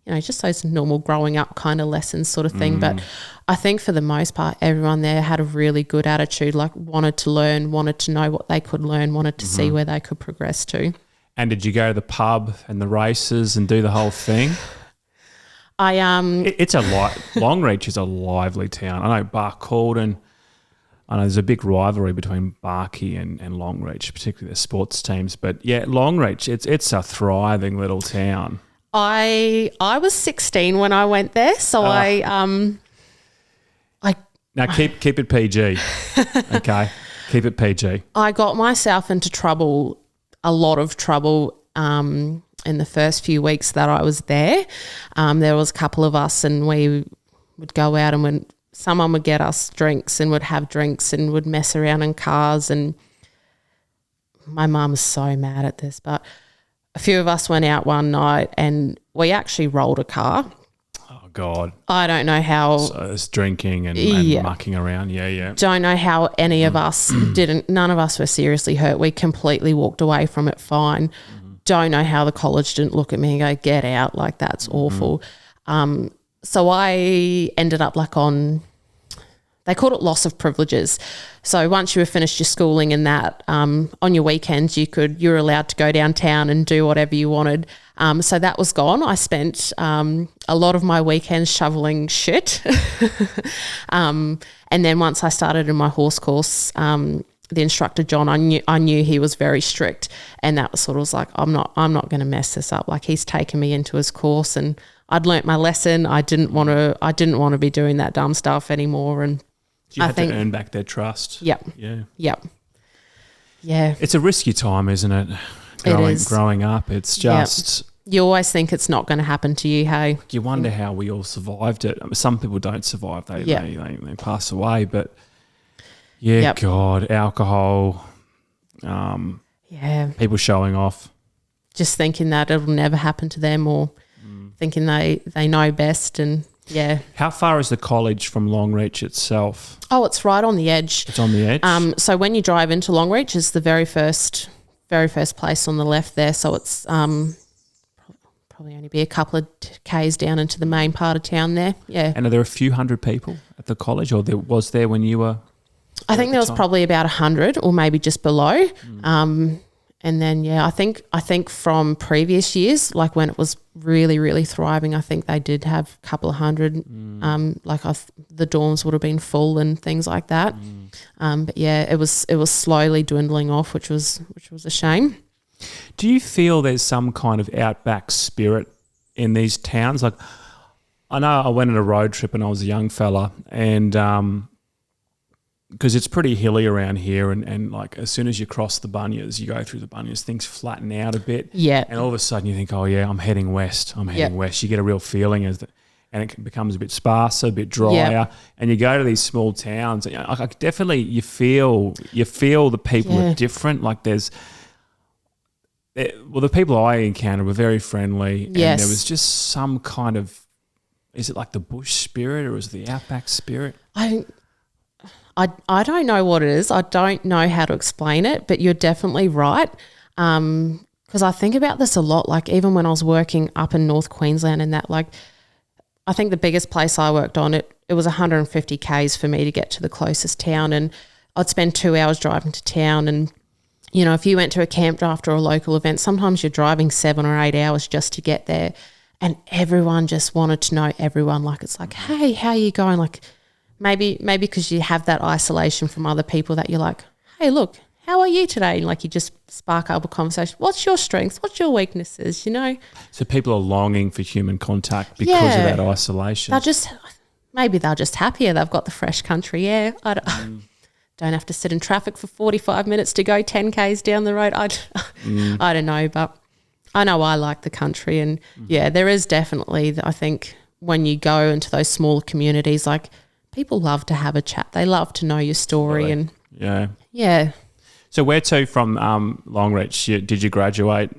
just those normal growing up kind of lessons sort of thing. But I think for the most part, everyone there had a really good attitude, like wanted to learn, wanted to know what they could learn, wanted to see where they could progress to. And did you go to the pub and the races and do the whole thing? It's Longreach is a lively town. I know Barcaldine. I know there's a big rivalry between Barkey and Longreach, particularly the sports teams. But yeah, Longreach, it's a thriving little town. I was 16 when I went there, so now keep it PG, okay? Keep it PG. I got myself into trouble, a lot of trouble. In the first few weeks that I was there, there was a couple of us and we would go out and we'd someone would get us drinks and would have drinks and would mess around in cars. And my mum's so mad at this, but a few of us went out one night and we actually rolled a car. Oh, God. I don't know how. So it's drinking and mucking around. Yeah. Don't know how any of us none of us were seriously hurt. We completely walked away from it fine. Don't know how the college didn't look at me and go, get out, like that's awful. So I ended up like they called it loss of privileges. So once you were finished your schooling and that, on your weekends you were allowed to go downtown and do whatever you wanted. So that was gone. I spent a lot of my weekends shoveling shit. And then once I started in my horse course, the instructor John, I knew he was very strict, and that was sort of was like, I'm not going to mess this up. Like, he's taken me into his course, and I'd learnt my lesson. I didn't want to be doing that dumb stuff anymore. And you had to earn back their trust. Yep. Yeah. Yep. Yeah. It's a risky time, isn't it? Growing up, it's just. Yep. You always think it's not going to happen to you, hey? You wonder how we all survived it. I mean, some people don't survive; they pass away. But God, alcohol, people showing off, just thinking that it'll never happen to them, or thinking they know best. And how far is the college from Longreach itself? Oh, it's right on the edge. It's on the edge. So when you drive into Longreach, it's the very first place on the left there. So it's probably only be a couple of k's down into the main part of town there. Yeah. And are there a few hundred people at the college, or was there when you were? I think there was probably about 100, or maybe just below. And then I think from previous years, like when it was really, really thriving, I think they did have a couple of hundred. The dorms would have been full and things like that. But it was slowly dwindling off, which was a shame. Do you feel there's some kind of outback spirit in these towns? Like, I know I went on a road trip when I was a young fella, and because it's pretty hilly around here, and like as soon as you cross the Bunyas, you go through the Bunyas, things flatten out a bit. Yeah. And all of a sudden you think, oh yeah, I'm heading west. You get a real feeling and it becomes a bit sparser, a bit drier. And you go to these small towns, and definitely you feel the people are different. Like the people I encountered were very friendly. And there was just some kind of, is it like the bush spirit, or is it the outback spirit? I don't know what it is. I don't know how to explain it, but you're definitely right. Because I think about this a lot. Like, even when I was working up in North Queensland and that, like, I think the biggest place I worked on, it was 150 k's for me to get to the closest town, and I'd spend 2 hours driving to town. And you know, if you went to a camp after a local event, sometimes you're driving 7 or 8 hours just to get there, and everyone just wanted to know everyone. Like, it's like, hey, how are you going? Like, maybe because you have that isolation from other people that you're like, hey, look, how are you today? And like, you just spark up a conversation. What's your strengths? What's your weaknesses? You know? So people are longing for human contact because of that isolation. Maybe they're just happier. They've got the fresh country air. I don't have to sit in traffic for 45 minutes to go 10 k's down the road. I don't know, but I know I like the country. And there is definitely, I think, when you go into those smaller communities, like, people love to have a chat. They love to know your story. Really? And yeah. So where to from Longreach? Did you graduate?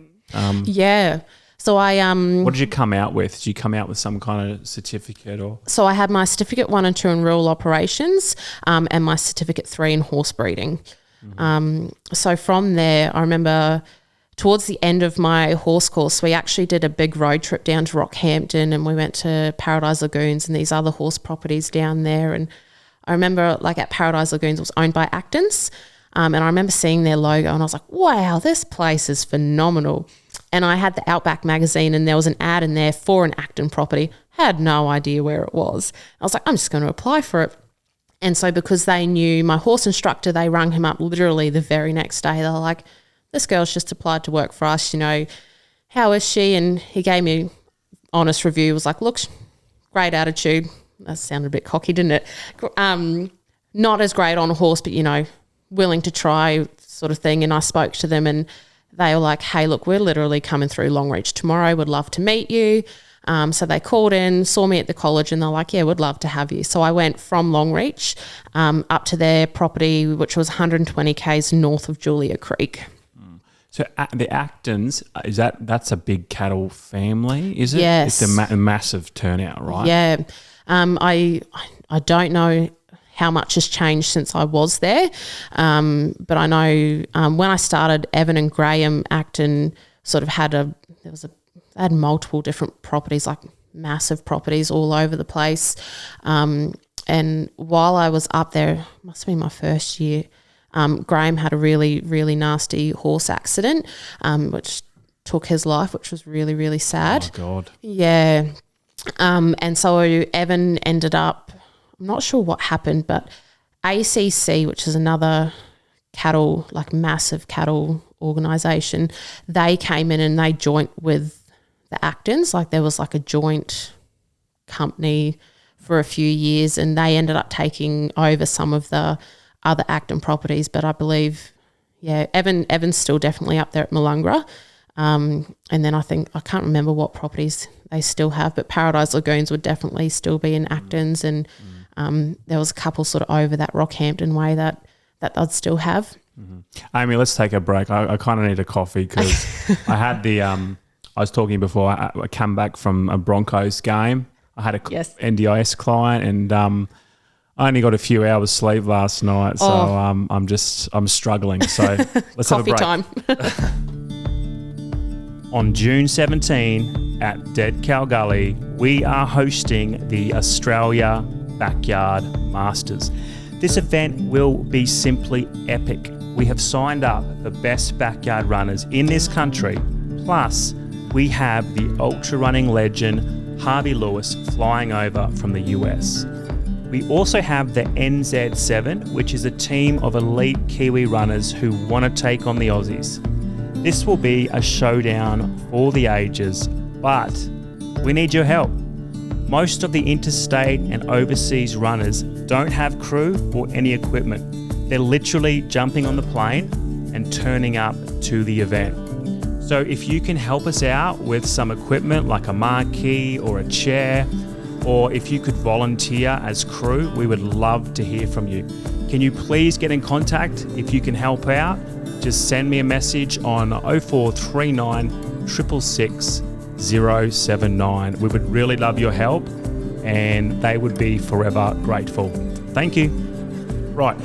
So I what did you come out with? Did you come out with some kind of certificate or? So I had my certificate 1 and 2 in rural operations, and my certificate 3 in horse breeding. So from there, I remember towards the end of my horse course, we actually did a big road trip down to Rockhampton, and we went to Paradise Lagoons and these other horse properties down there. And I remember, like, at Paradise Lagoons, it was owned by Acton's, and I remember seeing their logo, and I was like, wow, this place is phenomenal. And I had the Outback magazine, and there was an ad in there for an Acton property. Had no idea where it was. I was like, I'm just going to apply for it. And so because they knew my horse instructor, they rang him up literally the very next day. They were like, this girl's just applied to work for us, you know, how is she? And he gave me an honest review. Was like, look, great attitude. That sounded a bit cocky, didn't it? Not as great on a horse, but, you know, willing to try sort of thing. And I spoke to them, and they were like, hey, look, we're literally coming through Longreach tomorrow. Would love to meet you. So they called in, saw me at the college, and they're like, yeah, we'd love to have you. So I went from Longreach up to their property, which was 120 k's north of Julia Creek. So the Actons, that's a big cattle family, is it? Yes. It's a massive turnout, right? Yeah. I don't know how much has changed since I was there, but I know when I started, Evan and Graham Acton sort of they had multiple different properties, like massive properties all over the place. And while I was up there, must have been my first year, Graham had a really, really nasty horse accident, which took his life, which was really, really sad. Oh, God. Yeah. And so Evan ended up, I'm not sure what happened, but ACC, which is another cattle, like massive cattle organisation, they came in and they joined with the Actons. Like there was like a joint company for a few years, and they ended up taking over some of the other Acton properties. But I believe, yeah, Evan's still definitely up there at Malungra. And then I can't remember what properties they still have, but Paradise Lagoons would definitely still be in Actons, and there was a couple sort of over that Rockhampton way that they'd still have. Mm-hmm. Amy, let's take a break. I kind of need a coffee because I had I was talking before, I come back from a Broncos game. I had a NDIS client, and I only got a few hours sleep last night, so I'm struggling. So let's have a break. Coffee time. On June 17 at Dead Cow Gully, we are hosting the Australia Backyard Masters. This event will be simply epic. We have signed up the best backyard runners in this country. Plus, we have the ultra running legend Harvey Lewis flying over from the US. We also have the NZ7, which is a team of elite Kiwi runners who want to take on the Aussies. This will be a showdown for the ages, but we need your help. Most of the interstate and overseas runners don't have crew or any equipment. They're literally jumping on the plane and turning up to the event. So if you can help us out with some equipment like a marquee or a chair, or if you could volunteer as crew, we would love to hear from you. Can you please get in contact if you can help out? Just send me a message on 0439 666 079. We would really love your help, and they would be forever grateful. Thank you. Right,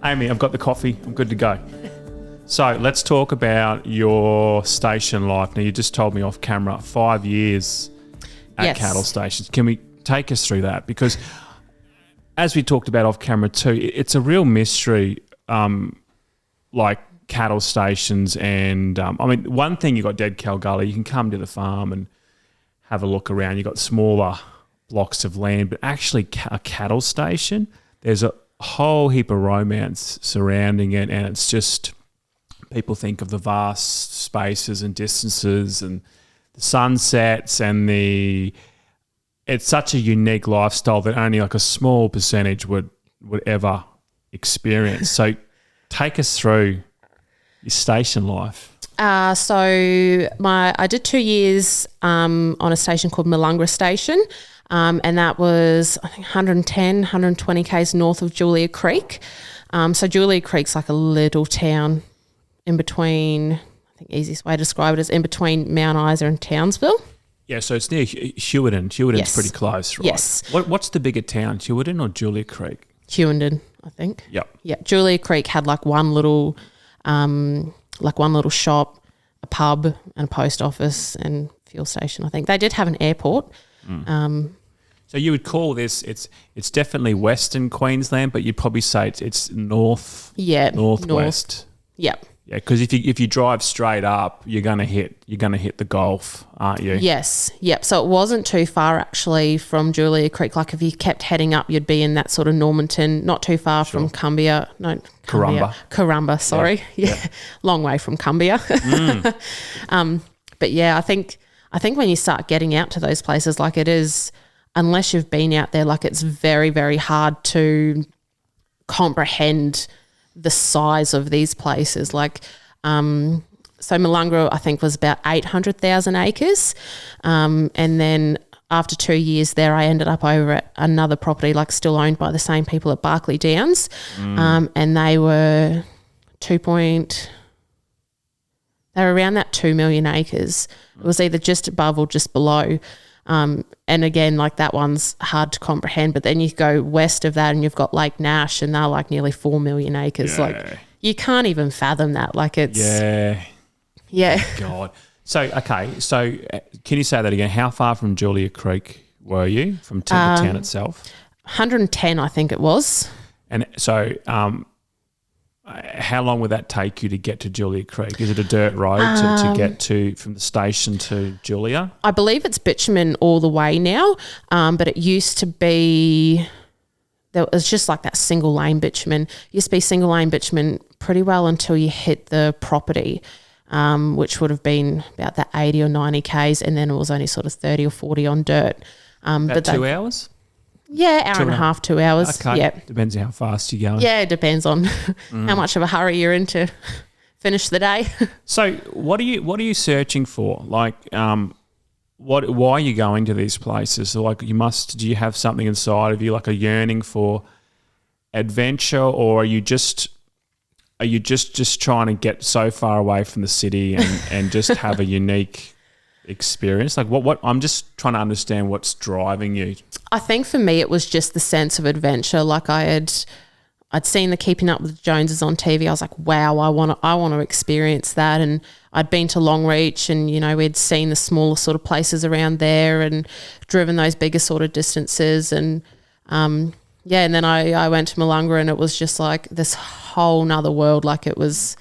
Amy, I've got the coffee. I'm good to go. So let's talk about your station life. Now, you just told me off camera, 5 years at cattle stations. Can we take us through that? Because as we talked about off camera too, it's a real mystery, like cattle stations. And I mean, one thing, you got Dead Cow Gully, you can come to the farm and have a look around. You got smaller blocks of land, but actually a cattle station, there's a whole heap of romance surrounding it, and it's just, people think of the vast spaces and distances and the sunsets and it's such a unique lifestyle that only like a small percentage would ever experience. So take us through your station life. So I did 2 years on a station called Malungra Station, and that was, I think, 120 k's north of Julia Creek. So Julia Creek's like a little town in between, I think the easiest way to describe it is in between Mount Isa and Townsville. Yeah, so it's near Hewenden. Hewenden's pretty close, right? Yes. What's the bigger town, Hewenden or Julia Creek? Hewenden, I think. Yep. Yeah, Julia Creek had like one little shop, a pub and a post office and fuel station, I think. They did have an airport. So you would call this, it's definitely Western Queensland, but you'd probably say it's northwest. North. Yep. Yeah, because if you drive straight up, you're gonna hit the Gulf, aren't you? Yes. Yep. So it wasn't too far actually from Julia Creek. Like if you kept heading up, you'd be in that sort of Normanton, not too far from Cumbia. No, Currumba. Sorry. Yeah. Long way from Cumbia. But yeah, I think when you start getting out to those places, like it is, unless you've been out there, like it's very, very hard to comprehend the size of these places. Like so Malunga, I think, was about 800,000 acres. And then after 2 years there, I ended up over at another property, like still owned by the same people at Barclay Downs. And they were they were around that 2 million acres. It was either just above or just below. And again, like that one's hard to comprehend, but then you go west of that and you've got Lake Nash and they're like nearly 4 million acres. Yeah. Like you can't even fathom that. Like it's... Yeah. God. So, okay. So can you say that again? How far from Julia Creek were you from the town itself? 110, I think it was. And so how long would that take you to get to Julia Creek? Is it a dirt road to get to from the station to Julia? I believe it's bitumen all the way now, but it used to be there was just like that single lane bitumen. It used to be single lane bitumen pretty well until you hit the property, which would have been about that 80 or 90 Ks, and then it was only sort of 30 or 40 on dirt. About 2 hours? Yeah, hour and a half, 2 hours. Okay. Yeah. Depends how fast you're going. Yeah, it depends on how much of a hurry you're in to finish the day. So what are you searching for? Like why are you going to these places? So like do you have something inside of you, like a yearning for adventure, or are you just trying to get so far away from the city and just have a unique experience? Like what I'm just trying to understand what's driving you. I think for me it was just the sense of adventure. Like I'd seen the Keeping Up with the Joneses on TV. I was like, wow, I want to experience that. And I'd been to Longreach and, you know, we'd seen the smaller sort of places around there and driven those bigger sort of distances. And and then I went to Malunga and it was just like this whole nother world. Like it was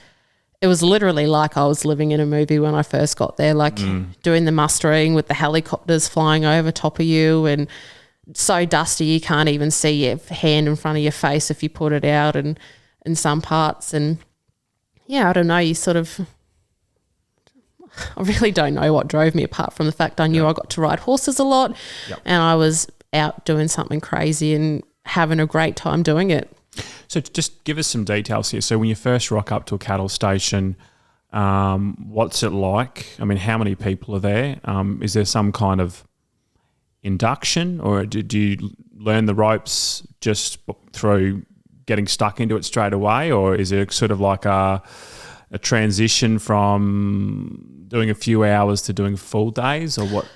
literally like I was living in a movie when I first got there, like doing the mustering with the helicopters flying over top of you and so dusty you can't even see your hand in front of your face if you put it out and in some parts. And, yeah, I don't know, I really don't know what drove me apart from the fact I knew I got to ride horses a lot and I was out doing something crazy and having a great time doing it. So just give us some details here. So when you first rock up to a cattle station, what's it like? I mean, how many people are there? Is there some kind of induction, or do you learn the ropes just through getting stuck into it straight away, or is it sort of like a transition from doing a few hours to doing full days, or what?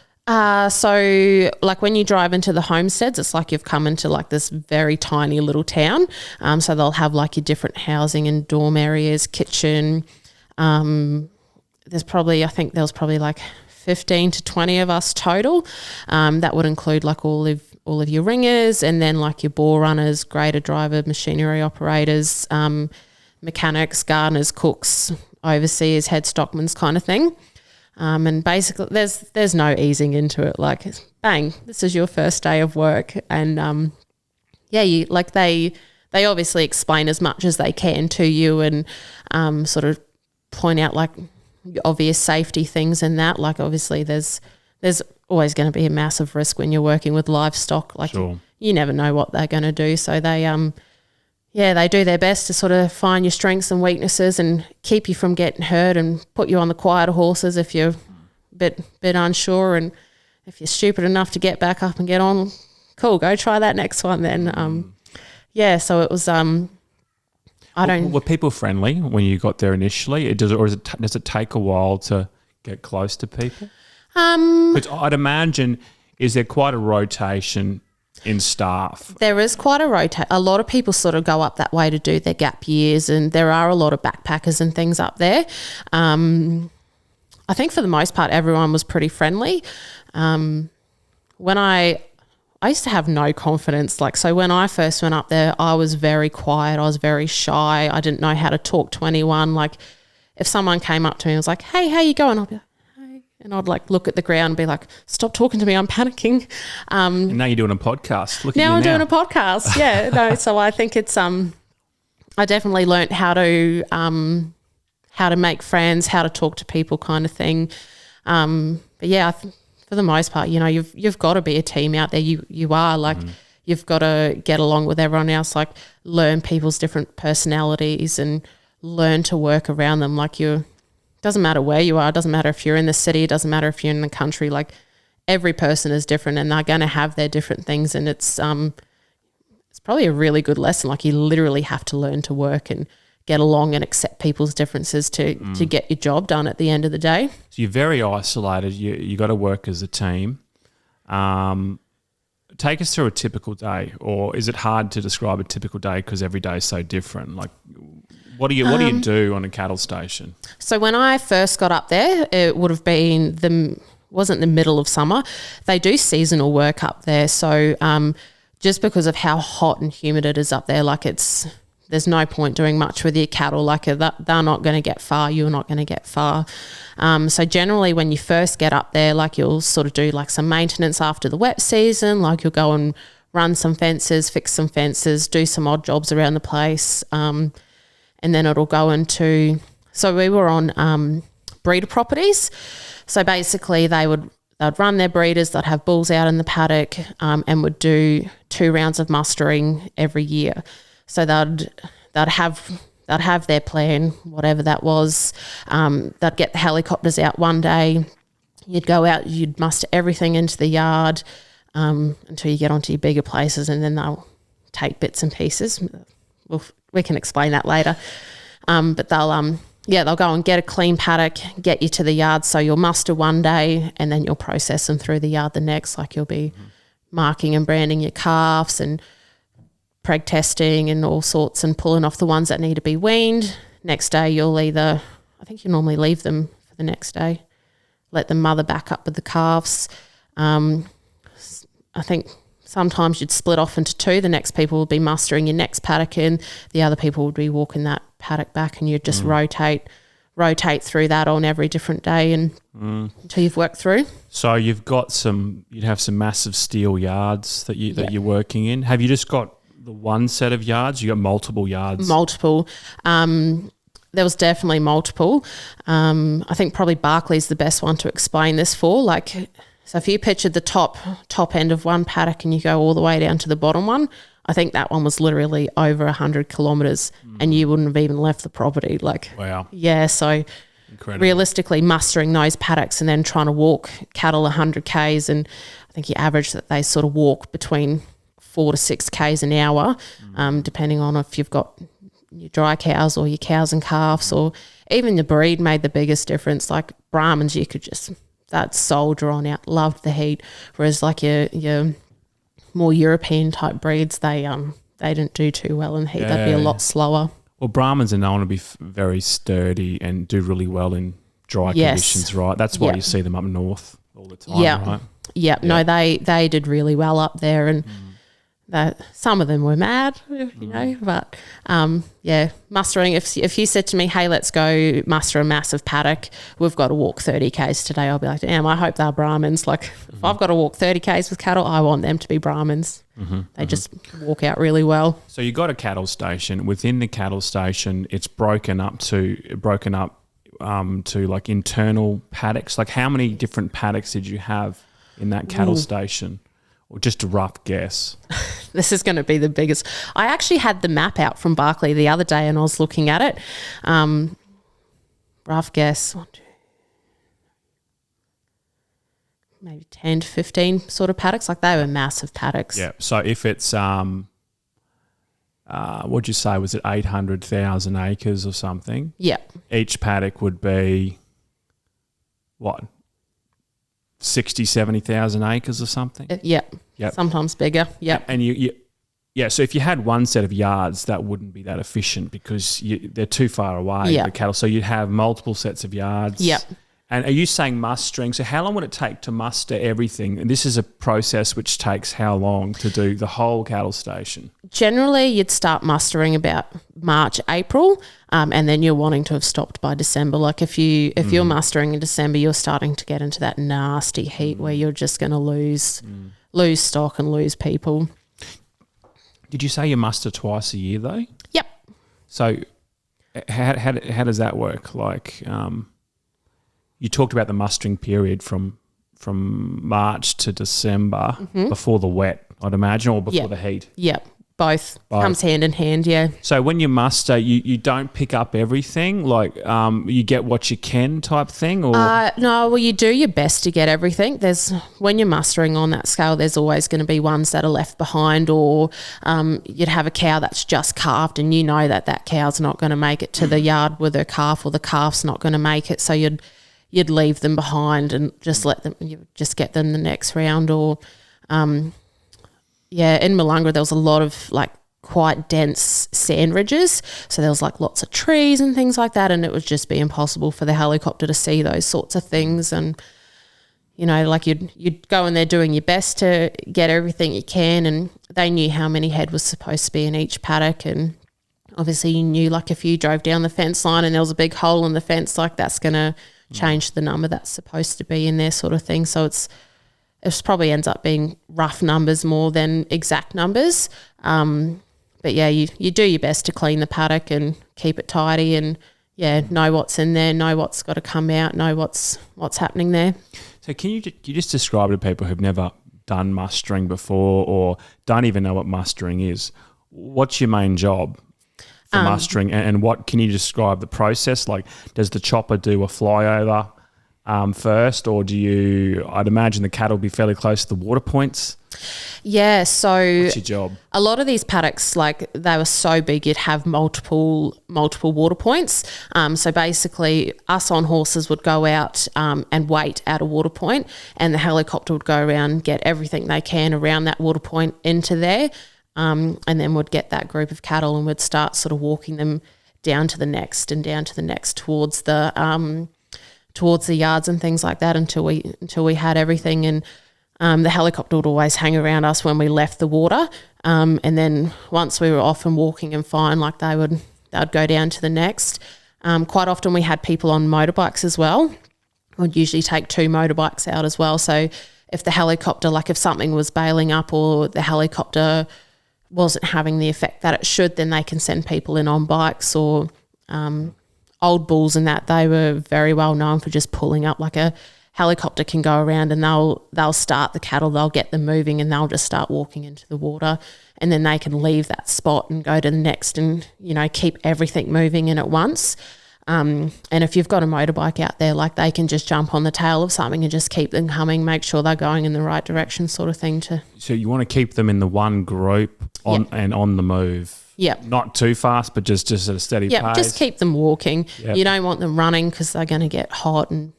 So like when you drive into the homesteads, it's like you've come into like this very tiny little town. So they'll have like your different housing and dorm areas, kitchen. There's probably like 15 to 20 of us total. That would include like all of your ringers and then like your bore runners, grader driver, machinery operators, mechanics, gardeners, cooks, overseers, head stockmans kind of thing. And basically there's no easing into it. Like, bang, this is your first day of work. And, they obviously explain as much as they can to you and sort of point out like obvious safety things and that. Like obviously there's always going to be a massive risk when you're working with livestock. Like sure. You never know what they're going to do. So they they do their best to sort of find your strengths and weaknesses and keep you from getting hurt and put you on the quieter horses if you're a bit unsure. And if you're stupid enough to get back up and get on, cool, go try that next one then. So it was were people friendly when you got there initially? Does it take a while to get close to people? Because I'd imagine, is there quite a rotation in staff? There is quite a lot of people sort of go up that way to do their gap years, and there are a lot of backpackers and things up there. I think for the most part everyone was pretty friendly. When I used to have no confidence. Like, so when I first went up there, I was very quiet. I was very shy. I didn't know how to talk to anyone. Like, if someone came up to me and was like, hey, how you going? I'd be like, hey. And I'd like look at the ground and be like, stop talking to me, I'm panicking. And now you're doing a podcast. Now I'm doing a podcast. Yeah. No, so I think it's I definitely learnt how to make friends, how to talk to people kind of thing. But yeah, for the most part, you know, you've got to be a team out there. You are like, you've got to get along with everyone else, like learn people's different personalities and learn to work around them. Like, there's doesn't matter where you are, doesn't matter if you're in the city, it doesn't matter if you're in the country, like every person is different and they're going to have their different things, and it's probably a really good lesson. Like you literally have to learn to work and get along and accept people's differences to get your job done at the end of the day. So you're very isolated. You got to work as a team. Take us through a typical day, or is it hard to describe a typical day because every day is so different? Like, what do you do on a cattle station? So when I first got up there, it would have been wasn't the middle of summer. They do seasonal work up there, so just because of how hot and humid it is up there, like there's no point doing much with your cattle. Like they're not going to get far. You're not going to get far. So generally when you first get up there, like you'll sort of do like some maintenance after the wet season. Like you'll go and run some fences, fix some fences, do some odd jobs around the place. And then it'll go into, so we were on breeder properties. So basically they'd run their breeders, they'd have bulls out in the paddock and would do 2 rounds of mustering every year. So they'd have their plan, whatever that was. They'd get the helicopters out one day. You'd go out, you'd muster everything into the yard until you get onto your bigger places, and then they'll take bits and pieces. We can explain that later. But they'll go and get a clean paddock, get you to the yard. So you'll muster one day and then you'll process them through the yard the next. Like you'll be marking and branding your calves and preg testing and all sorts and pulling off the ones that need to be weaned. Next day you'll I think you normally leave them for the next day, let them mother back up with the calves. I think sometimes you'd split off into 2. The next people would be mustering your next paddock in, the other people would be walking that paddock back, and you'd just rotate through that on every different day and until you've worked through. So you'd have some massive steel yards that you're working in. Have you just got the one set of yards? You got multiple yards? Multiple. There was definitely multiple. I think probably Barclay's the best one to explain this for. Like, so if you pictured the top end of one paddock and you go all the way down to the bottom one, I think that one was literally over 100 kilometres and you wouldn't have even left the property. Like, wow. Yeah, so incredible. Realistically mustering those paddocks and then trying to walk cattle 100 Ks, and I think you average that they sort of walk between 4 to 6 Ks an hour, depending on if you've got your dry cows or your cows and calves, or even the breed made the biggest difference. Like Brahmins, you could just, that soldier on out, loved the heat, whereas like your more European type breeds, they didn't do too well in heat. Yeah. They'd be a lot slower. Well, Brahmins are known to be very sturdy and do really well in dry conditions, right? That's why you see them up north all the time, right? Yeah. No, they did really well up there, and that some of them were mad, you know, but mustering. If you said to me, hey, let's go muster a massive paddock, we've got to walk 30 Ks today, I'll be like, damn, I hope they're Brahmins. Like if I've got to walk 30 Ks with cattle, I want them to be Brahmins. They just walk out really well. So you got a cattle station. Within the cattle station, it's broken up to like internal paddocks. Like how many different paddocks did you have in that cattle station? Or just a rough guess? This is going to be the biggest. I actually had the map out from Barclay the other day and I was looking at it. Rough guess, 1, 2, maybe 10 to 15 sort of paddocks. Like they were massive paddocks. Yeah. So if it's, what'd you say, was it 800,000 acres or something? Yeah. Each paddock would be, what, 60, 70,000 acres or something? Yep. Sometimes bigger. Yep. And so if you had one set of yards, that wouldn't be that efficient because they're too far away, the cattle. So you'd have multiple sets of yards. Yep. And are you saying mustering? So how long would it take to muster everything? And this is a process which takes how long to do the whole cattle station? Generally, you'd start mustering about March, April, and then you're wanting to have stopped by December. Like if you're mustering in December, you're starting to get into that nasty heat where you're just going to lose stock and lose people. Did you say you muster twice a year though? Yep. So how does that work? Like you talked about the mustering period from March to December before the wet, I'd imagine, or before the heat. Yep. Both. Comes hand in hand, yeah. So when you muster, you don't pick up everything, like you get what you can type thing, or no, well, you do your best to get everything. When you're mustering on that scale, there's always going to be ones that are left behind, or you'd have a cow that's just calved, and you know that cow's not going to make it to the yard with her calf, or the calf's not going to make it, so you'd leave them behind and just get them the next round, or in Malunga there was a lot of like quite dense sand ridges, so there was like lots of trees and things like that, and it would just be impossible for the helicopter to see those sorts of things. And like you'd go in there doing your best to get everything you can, and they knew how many head was supposed to be in each paddock, and obviously you knew like if you drove down the fence line and there was a big hole in the fence, like that's going to change the number that's supposed to be in there, sort of thing. So it probably ends up being rough numbers more than exact numbers. But yeah, you do your best to clean the paddock and keep it tidy, and know what's in there, know what's got to come out, know what's happening there. So can you just describe to people who've never done mustering before or don't even know what mustering is, what's your main job for mustering, and what can you describe the process? Like, does the chopper do a flyover first, or I'd imagine the cattle will be fairly close to the water points? Yeah, so what's your job? A lot of these paddocks, like they were so big, you'd have multiple water points. So basically us on horses would go out and wait at a water point, and the helicopter would go around, get everything they can around that water point into there, and then would get that group of cattle and would start sort of walking them down to the next and down to the next towards the yards and things like that until we had everything. And the helicopter would always hang around us when we left the water, and then once we were off and walking and fine, like they'd go down to the next. Quite often we had people on motorbikes as well. We'd usually take 2 motorbikes out as well. So if the helicopter, like if something was bailing up or the helicopter wasn't having the effect that it should, then they can send people in on bikes, or old bulls and that, they were very well known for just pulling up. Like a helicopter can go around and they'll start the cattle, they'll get them moving, and they'll just start walking into the water, and then they can leave that spot and go to the next and, keep everything moving in at once. And if you've got a motorbike out there, like they can just jump on the tail of something and just keep them coming, make sure they're going in the right direction, sort of thing. So you want to keep them in the one group and on the move. Yep. Not too fast, but just at a steady pace. Just keep them walking. Yep. You don't want them running because they're going to get hot and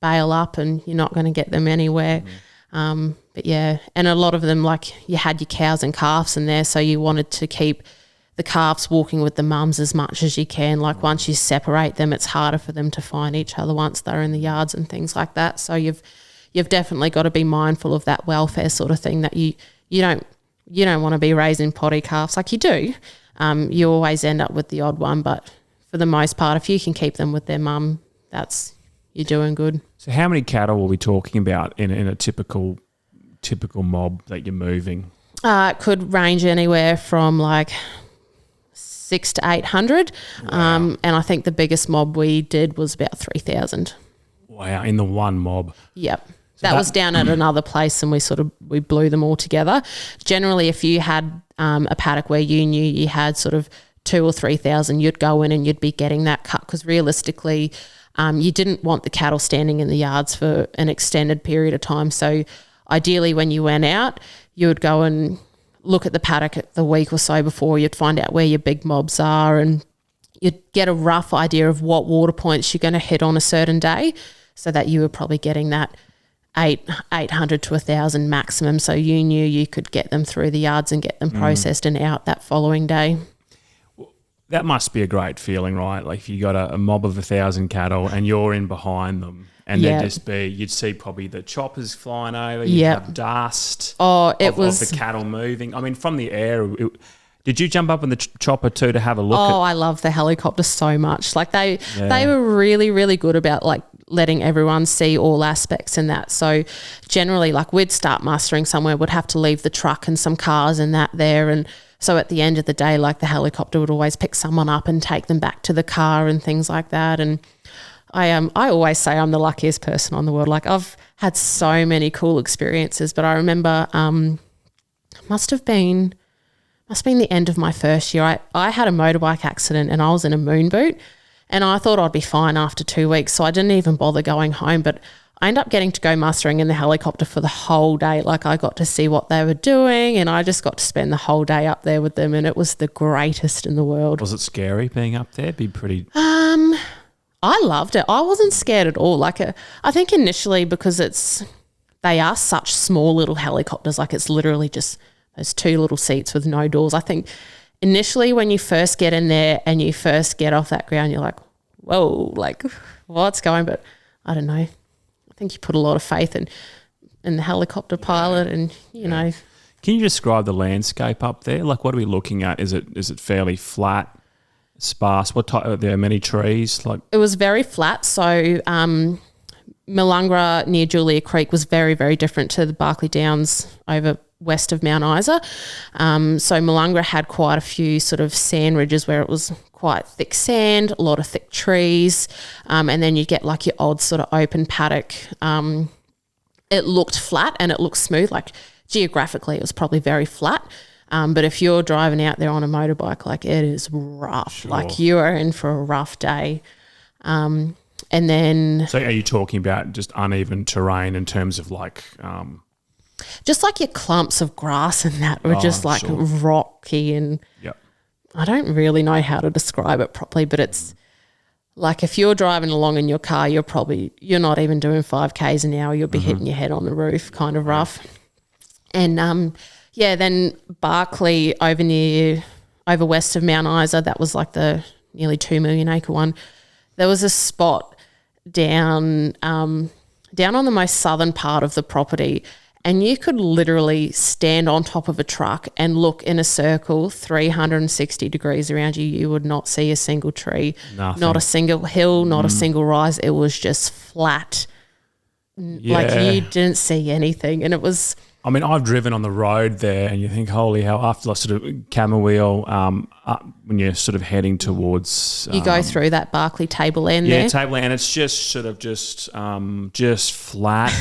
bail up, and you're not going to get them anywhere. But yeah, and a lot of them, like you had your cows and calves in there, so you wanted to keep the calves walking with the mums as much as you can. Like once you separate them, it's harder for them to find each other once they're in the yards and things like that. So you've definitely got to be mindful of that welfare sort of thing, that you don't want to be raising potty calves. Like you do, you always end up with the odd one, but for the most part, if you can keep them with their mum, you're doing good. So how many cattle are we talking about in a typical mob that you're moving? It could range anywhere from like 600 to 800. Wow. And I think the biggest mob we did was about 3,000. Wow, in the one mob. Yep. So that was down at another place, and we blew them all together. Generally, if you had a paddock where you knew you had sort of 2,000 or 3,000, you'd go in and you'd be getting that cut, because realistically, you didn't want the cattle standing in the yards for an extended period of time. So ideally, when you went out, you would go and look at the paddock the week or so before. You'd find out where your big mobs are, and you'd get a rough idea of what water points you're going to hit on a certain day, so that you were probably getting that 800 to 1,000 maximum, so you knew you could get them through the yards and get them processed and out that following day. That must be a great feeling, right? Like if you got a mob of 1,000 cattle and you're in behind them, and you'd see probably the choppers flying over, you'd have dust of the cattle moving. I mean, from the air, did you jump up in the chopper too to have a look? I love the helicopter so much. Like they were really, really good about like letting everyone see all aspects in that. So generally, like we'd start mustering somewhere, we'd have to leave the truck and some cars and that there, and so at the end of the day, like the helicopter would always pick someone up and take them back to the car and things like that. And I always say I'm the luckiest person on the world. Like I've had so many cool experiences, but I remember must have been must have been the end of my first year. I had a motorbike accident and I was in a moon boot, and I thought I'd be fine after 2 weeks, so I didn't even bother going home. But I ended up getting to go mustering in the helicopter for the whole day. Like, I got to see what they were doing, and I just got to spend the whole day up there with them, and it was the greatest in the world. Was it scary being up there? Be pretty. I loved it. I wasn't scared at all. Like, I think initially because they are such small little helicopters. Like, it's literally just those 2 little seats with no doors. I think initially when you first get in there and you first get off that ground, you're like, whoa, like, what's going? But I don't know. I think you put a lot of faith in the helicopter pilot, and you know. Can you describe the landscape up there? Like, what are we looking at? Is it fairly flat, sparse? What type? Are there many trees? Like, it was very flat. So Millungra near Julia Creek was very, very different to the Barclay Downs over west of Mount Isa. So Millungra had quite a few sort of sand ridges where it was quite thick sand, a lot of thick trees, and then you get like your odd sort of open paddock. It looked flat and it looked smooth. Like, geographically it was probably very flat. But if you're driving out there on a motorbike, like, it is rough. Sure. Like, you are in for a rough day. And then... So are you talking about just uneven terrain in terms of like... just like your clumps of grass and that were just like rocky, and I don't really know how to describe it properly, but it's like if you're driving along in your car, you're not even doing 5Ks an hour. You'll be hitting your head on the roof, kind of rough. And then Barclay over west of Mount Isa, that was like the nearly 2 million acre one. There was a spot down on the most southern part of the property, and you could literally stand on top of a truck and look in a circle 360 degrees around you. You would not see a single tree, not a single hill, not a single rise. It was just flat. Like, you didn't see anything. And it was... I mean, I've driven on the road there, and you think, holy hell, after sort of camel wheel, up when you're sort of heading towards... you go through that Barclay tableland there. Yeah, tableland, and it's just sort of just flat,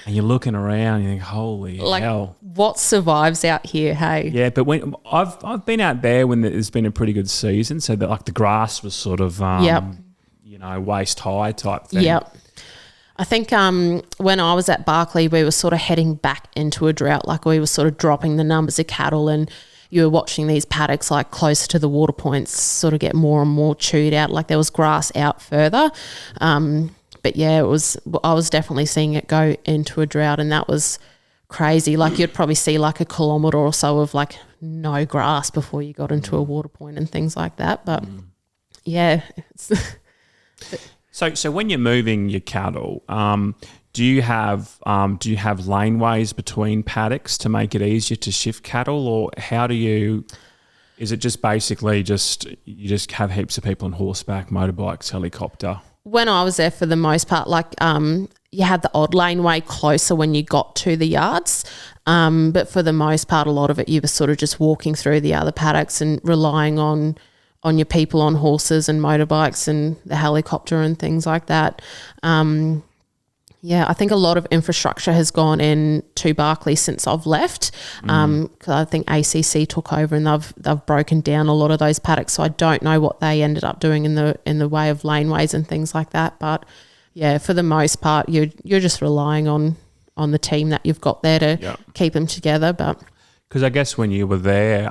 and you're looking around, and you think, holy hell. What survives out here, hey? Yeah, but when I've been out there when there's been a pretty good season, so that like the grass was sort of, waist high type thing. Yep. I think when I was at Barclay, we were sort of heading back into a drought. Like, we were sort of dropping the numbers of cattle, and you were watching these paddocks like closer to the water points sort of get more and more chewed out. Like, there was grass out further. But yeah, I was definitely seeing it go into a drought, and that was crazy. Like, you'd probably see like a kilometre or so of like no grass before you got into a water point and things like that. But yeah, So when you're moving your cattle, do you have laneways between paddocks to make it easier to shift cattle, or how do you? Is it just basically you just have heaps of people on horseback, motorbikes, helicopter? When I was there, for the most part, like you had the odd laneway closer when you got to the yards, but for the most part, a lot of it you were sort of just walking through the other paddocks and relying on your people on horses and motorbikes and the helicopter and things like that. I think a lot of infrastructure has gone in to Barclay since I've left, because I think ACC took over and they've broken down a lot of those paddocks. So I don't know what they ended up doing in the way of laneways and things like that. But yeah, for the most part, you're just relying on the team that you've got there to keep them together. But because I guess when you were there,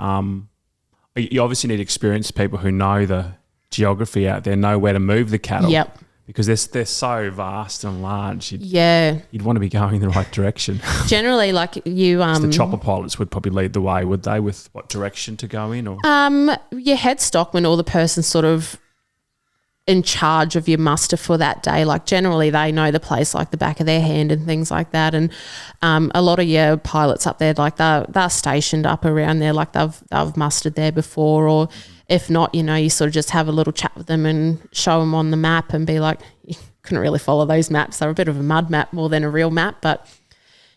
you obviously need experienced people who know the geography out there, know where to move the cattle. Yep. Because they're so vast and large. You'd want to be going in the right direction. Generally, like you... the chopper pilots would probably lead the way, would they, with what direction to go in? Or your head stockman or the person sort of in charge of your muster for that day, like generally they know the place like the back of their hand and things like that. And a lot of your pilots up there, like they're stationed up around there, like they've mustered there before, or if not, you sort of just have a little chat with them and show them on the map and be like, you couldn't really follow those maps. They're a bit of a mud map more than a real map, but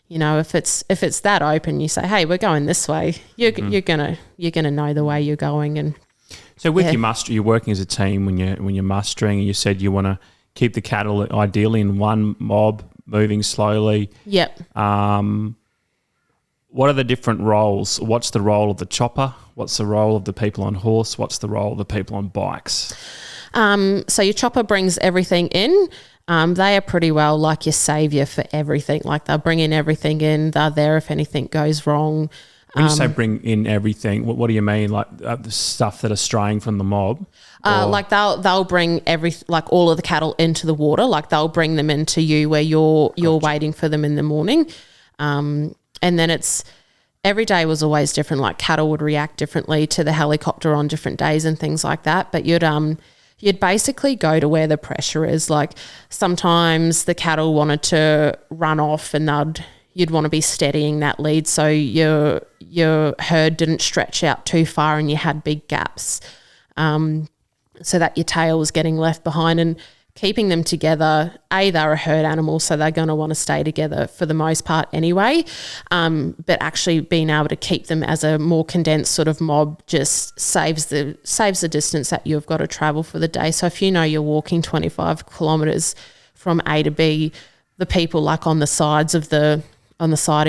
if it's that open, you say, hey, we're going this way. You're gonna know the way you're going. And so with your muster, you're working as a team when you're mustering, and you said you want to keep the cattle ideally in one mob, moving slowly. Yep. what are the different roles? What's the role of the chopper? What's the role of the people on horse? What's the role of the people on bikes? So your chopper brings everything in. They are pretty well like your saviour for everything. Like they'll bring in everything in. They're there if anything goes wrong. When you say bring in everything, what do you mean? Like the stuff that are straying from the mob? Like they'll bring all of the cattle into the water. Like they'll bring them into you where you're waiting for them in the morning. And then it's every day was always different. Like cattle would react differently to the helicopter on different days and things like that. But you'd basically go to where the pressure is. Like sometimes the cattle wanted to run off and you'd want to be steadying that lead so your herd didn't stretch out too far and you had big gaps, so that your tail was getting left behind. And keeping them together, they're a herd animal, so they're going to want to stay together for the most part anyway, but actually being able to keep them as a more condensed sort of mob just saves the distance that you've got to travel for the day. So if you know you're walking 25 kilometres from A to B, the people like on the side of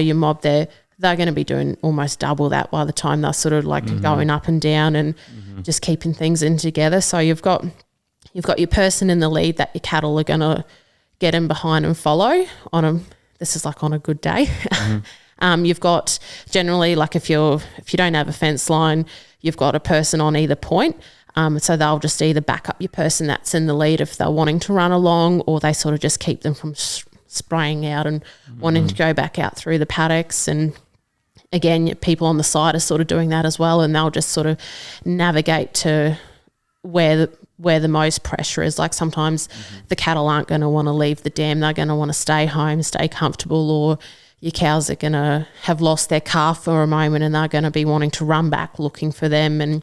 your mob there, they're going to be doing almost double that by the time they're sort of like going up and down and just keeping things in together. So you've got your person in the lead that your cattle are going to get in behind and follow this is like on a good day. You've got generally like if you don't have a fence line, you've got a person on either point. So they'll just either back up your person that's in the lead if they're wanting to run along, or they sort of just keep them from spraying out and wanting to go back out through the paddocks. And again, people on the side are sort of doing that as well, and they'll just sort of navigate to where the most pressure is. Like sometimes the cattle aren't going to want to leave the dam. They're going to want to stay home, stay comfortable, or your cows are going to have lost their calf for a moment and they're going to be wanting to run back looking for them. And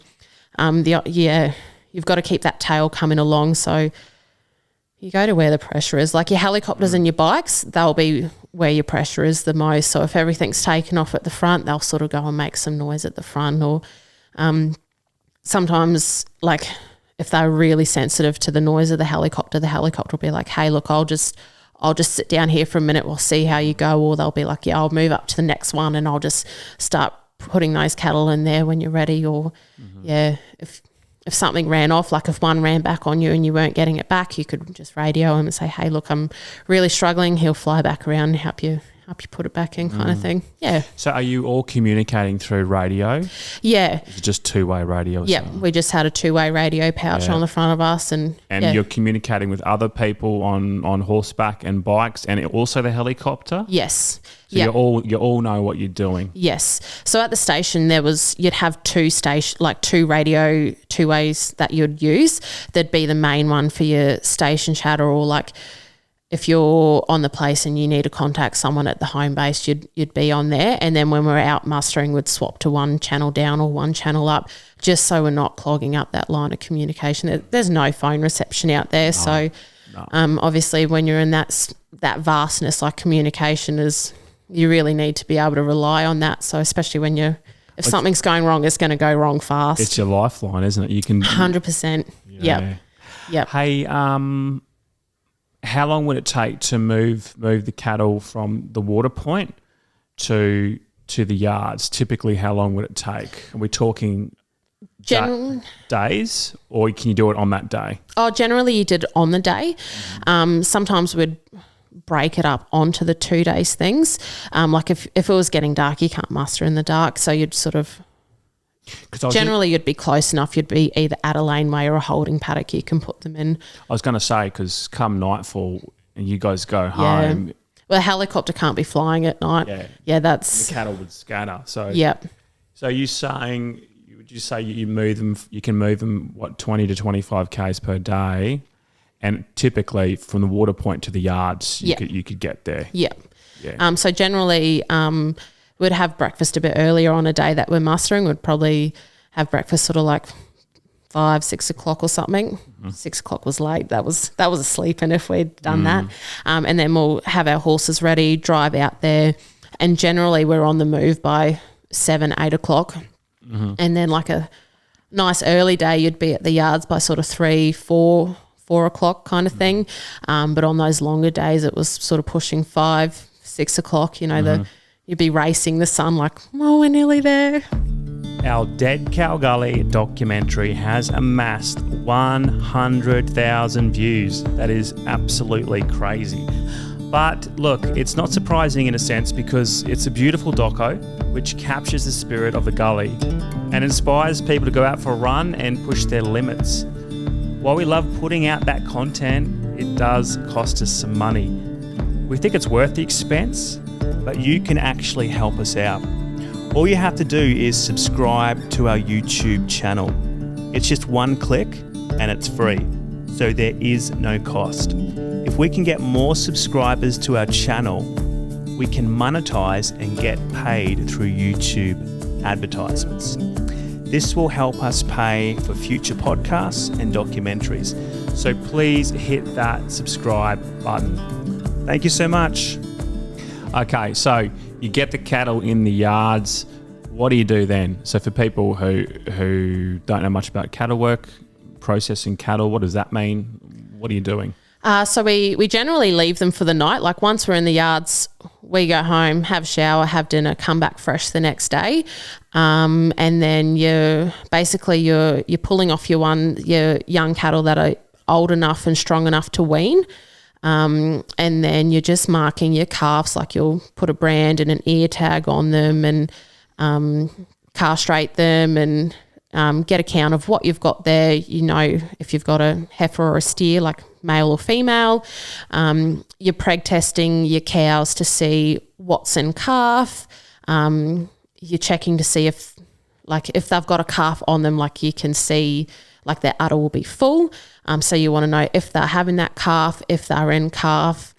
you've got to keep that tail coming along. So you go to where the pressure is. Like your helicopters and your bikes, they'll be where your pressure is the most. So if everything's taken off at the front, they'll sort of go and make some noise at the front. Or sometimes, like if they're really sensitive to the noise of the helicopter will be like, hey, look, I'll just sit down here for a minute. We'll see how you go. Or they'll be like, yeah, I'll move up to the next one and I'll just start putting those cattle in there when you're ready. Or if something ran off, like if one ran back on you and you weren't getting it back, you could just radio him and say, hey, look, I'm really struggling. He'll fly back around and help you put it back in kind of thing. Yeah. So are you all communicating through radio? Yeah. Is it just two-way radio? Yeah, we just had a two-way radio pouch on the front of us. And you're communicating with other people on horseback and bikes and also the helicopter? Yes. So you all know what you're doing? Yes. So at the station you'd have two radio two-ways that you'd use. There'd be the main one for your station chatter, or like if you're on the place and you need to contact someone at the home base, you'd be on there. And then when we're out mustering, we'd swap to one channel down or one channel up, just so we're not clogging up that line of communication. There's no phone reception out there. Obviously when you're in that vastness, like communication is, you really need to be able to rely on that. So especially if something's going wrong, it's going to go wrong fast. It's your lifeline, isn't it? You can 100%. Yeah. Yep. Hey, how long would it take to move the cattle from the water point to the yards? Typically, how long would it take? Are we talking days, or can you do it on that day? Oh, generally you did it on the day. Sometimes we'd break it up onto the 2 days things. Like if it was getting dark, you can't muster in the dark, so you'd sort of generally you'd be close enough. You'd be either at a laneway or a holding paddock you can put them in. I was going to say, because come nightfall and you guys go home. Well, a helicopter can't be flying at night. Yeah, that's... The cattle would scatter. So yep. So would you say you move them, you can move them, 20 to 25 Ks per day, and typically from the water point to the yards, you could get there. Yep. Yeah. So generally... we'd have breakfast a bit earlier on a day that we're mustering. We'd probably have breakfast sort of like 5, 6 o'clock or something. 6 o'clock was late. That was a sleeping if we'd done that. And then we'll have our horses ready, drive out there, and generally we're on the move by 7, 8 o'clock. And then like a nice early day, you'd be at the yards by sort of 3, 4 o'clock kind of thing. But on those longer days, it was sort of pushing 5, 6 o'clock. you'd be racing the sun like, oh, we're nearly there. Our Dead Cow Gully documentary has amassed 100,000 views. That is absolutely crazy. But look, it's not surprising in a sense because it's a beautiful doco which captures the spirit of the gully and inspires people to go out for a run and push their limits. While we love putting out that content, it does cost us some money. We think it's worth the expense, but you can actually help us out. All you have to do is subscribe to our YouTube channel. It's just one click and it's free, so there is no cost. If we can get more subscribers to our channel, we can monetize and get paid through YouTube advertisements. This will help us pay for future podcasts and documentaries. So please hit that subscribe button. Thank you so much. Okay, so you get the cattle in the yards. What do you do then? So for people who don't know much about cattle work, processing cattle, what does that mean? What are you doing? So we generally leave them for the night. Like once we're in the yards, we go home, have a shower, have dinner, come back fresh the next day. And then you're pulling off your young cattle that are old enough and strong enough to wean. And then you're just marking your calves, like you'll put a brand and an ear tag on them and castrate them and get a count of what you've got there. You know if you've got a heifer or a steer, like male or female. You're preg testing your cows to see what's in calf. You're checking to see if they've got a calf on them, like you can see like their udder will be full. So you want to know if they're having that calf, if they're in calf,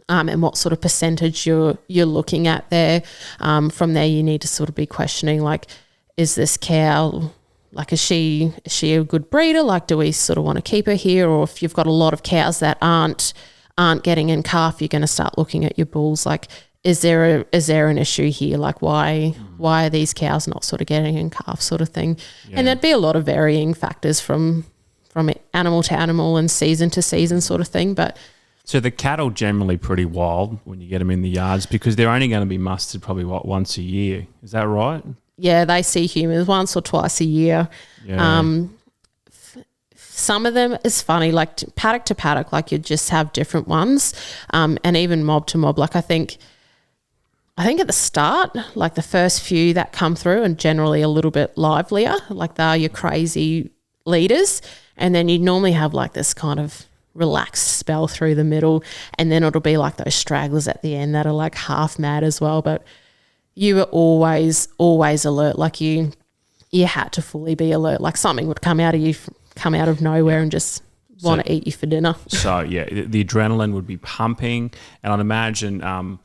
and what sort of percentage you're looking at there. From there, you need to sort of be questioning, like, is this cow, like, is she a good breeder? Like, do we sort of want to keep her here? Or if you've got a lot of cows that aren't getting in calf, you're going to start looking at your bulls. Like, is there an issue here? Like, why are these cows not sort of getting in calf, sort of thing? Yeah. And there'd be a lot of varying factors from animal to animal and season to season, sort of thing. But so the cattle generally pretty wild when you get them in the yards because they're only going to be mustered probably once a year. Is that right? Yeah, they see humans once or twice a year. Yeah. Some of them is funny, like paddock to paddock, like you just have different ones, and even mob to mob. Like I think at the start, like the first few that come through and generally a little bit livelier, like they are your crazy leaders, and then you normally have like this kind of relaxed spell through the middle, and then it'll be like those stragglers at the end that are like half mad as well. But you were always alert. Like you had to fully be alert. Like something would come out of nowhere and just want to eat you for dinner. So yeah, the adrenaline would be pumping, and I'd imagine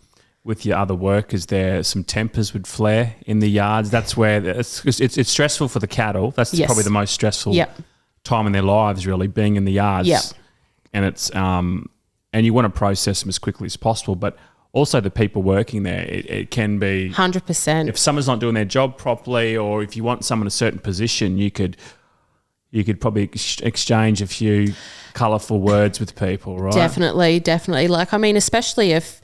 with your other workers there, some tempers would flare in the yards. That's where it's stressful for the cattle. That's probably the most stressful time in their lives, really, being in the yards. Yep. And it's and you want to process them as quickly as possible, but also the people working there, it can be 100%. If someone's not doing their job properly, or if you want someone in a certain position, you could probably exchange a few colourful words with people, right? Definitely. Like, I mean, especially if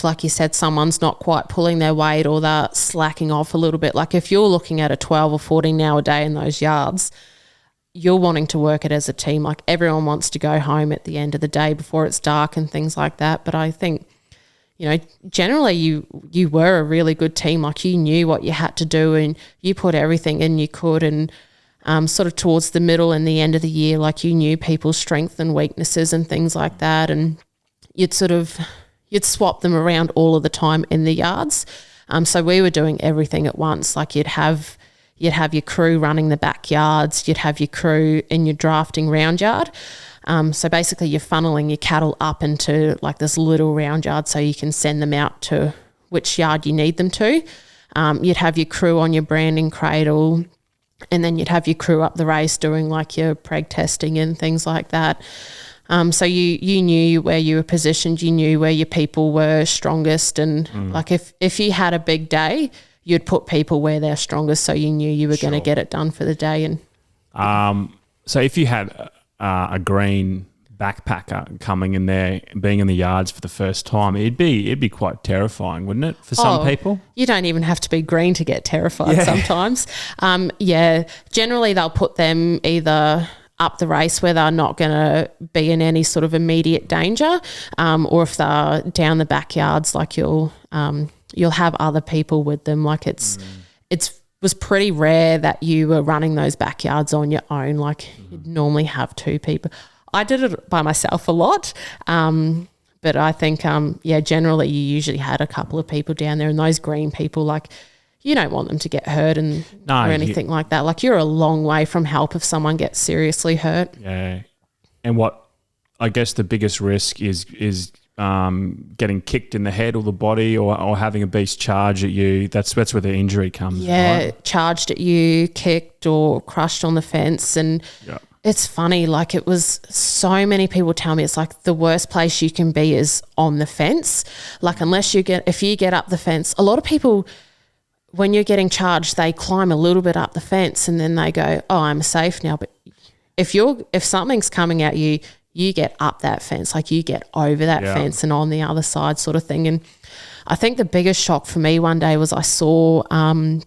like you said, someone's not quite pulling their weight or they're slacking off a little bit. Like if you're looking at a 12 or 14 hour day in those yards, you're wanting to work it as a team. Like everyone wants to go home at the end of the day before it's dark and things like that. But I think, generally you were a really good team. Like you knew what you had to do and you put everything in you could. And sort of towards the middle and the end of the year, like you knew people's strengths and weaknesses and things like that. And you'd swap them around all of the time in the yards. So we were doing everything at once. Like you'd have your crew running the backyards, you'd have your crew in your drafting round yard. So basically you're funneling your cattle up into like this little round yard so you can send them out to which yard you need them to. You'd have your crew on your branding cradle, and then you'd have your crew up the race doing like your preg testing and things like that. So you knew where you were positioned, you knew where your people were strongest, and like if you had a big day, you'd put people where they're strongest, so you knew you were going to get it done for the day. And so if you had a green backpacker coming in there, being in the yards for the first time, it'd be quite terrifying, wouldn't it, for some people? You don't even have to be green to get terrified sometimes. Generally they'll put them either up the race where they're not going to be in any sort of immediate danger, or if they're down the backyards, like you'll have other people with them. Like it was pretty rare that you were running those backyards on your own. Like you'd normally have two people. I did it by myself a lot, but I think, generally you usually had a couple of people down there, and those green people, like you don't want them to get hurt or anything like that. Like you're a long way from help if someone gets seriously hurt. Yeah. And what I guess the biggest risk is getting kicked in the head or the body, or having a beast charge at you. That's where the injury comes. Yeah, right? Charged at you, kicked or crushed on the fence. And it's funny, like it was so many people tell me it's like the worst place you can be is on the fence. Like if you get up the fence, a lot of people, when you're getting charged, they climb a little bit up the fence and then they go, oh, I'm safe now. But if something's coming at you, you get up that fence, like you get over that fence and on the other side sort of thing. And I think the biggest shock for me one day was I saw, I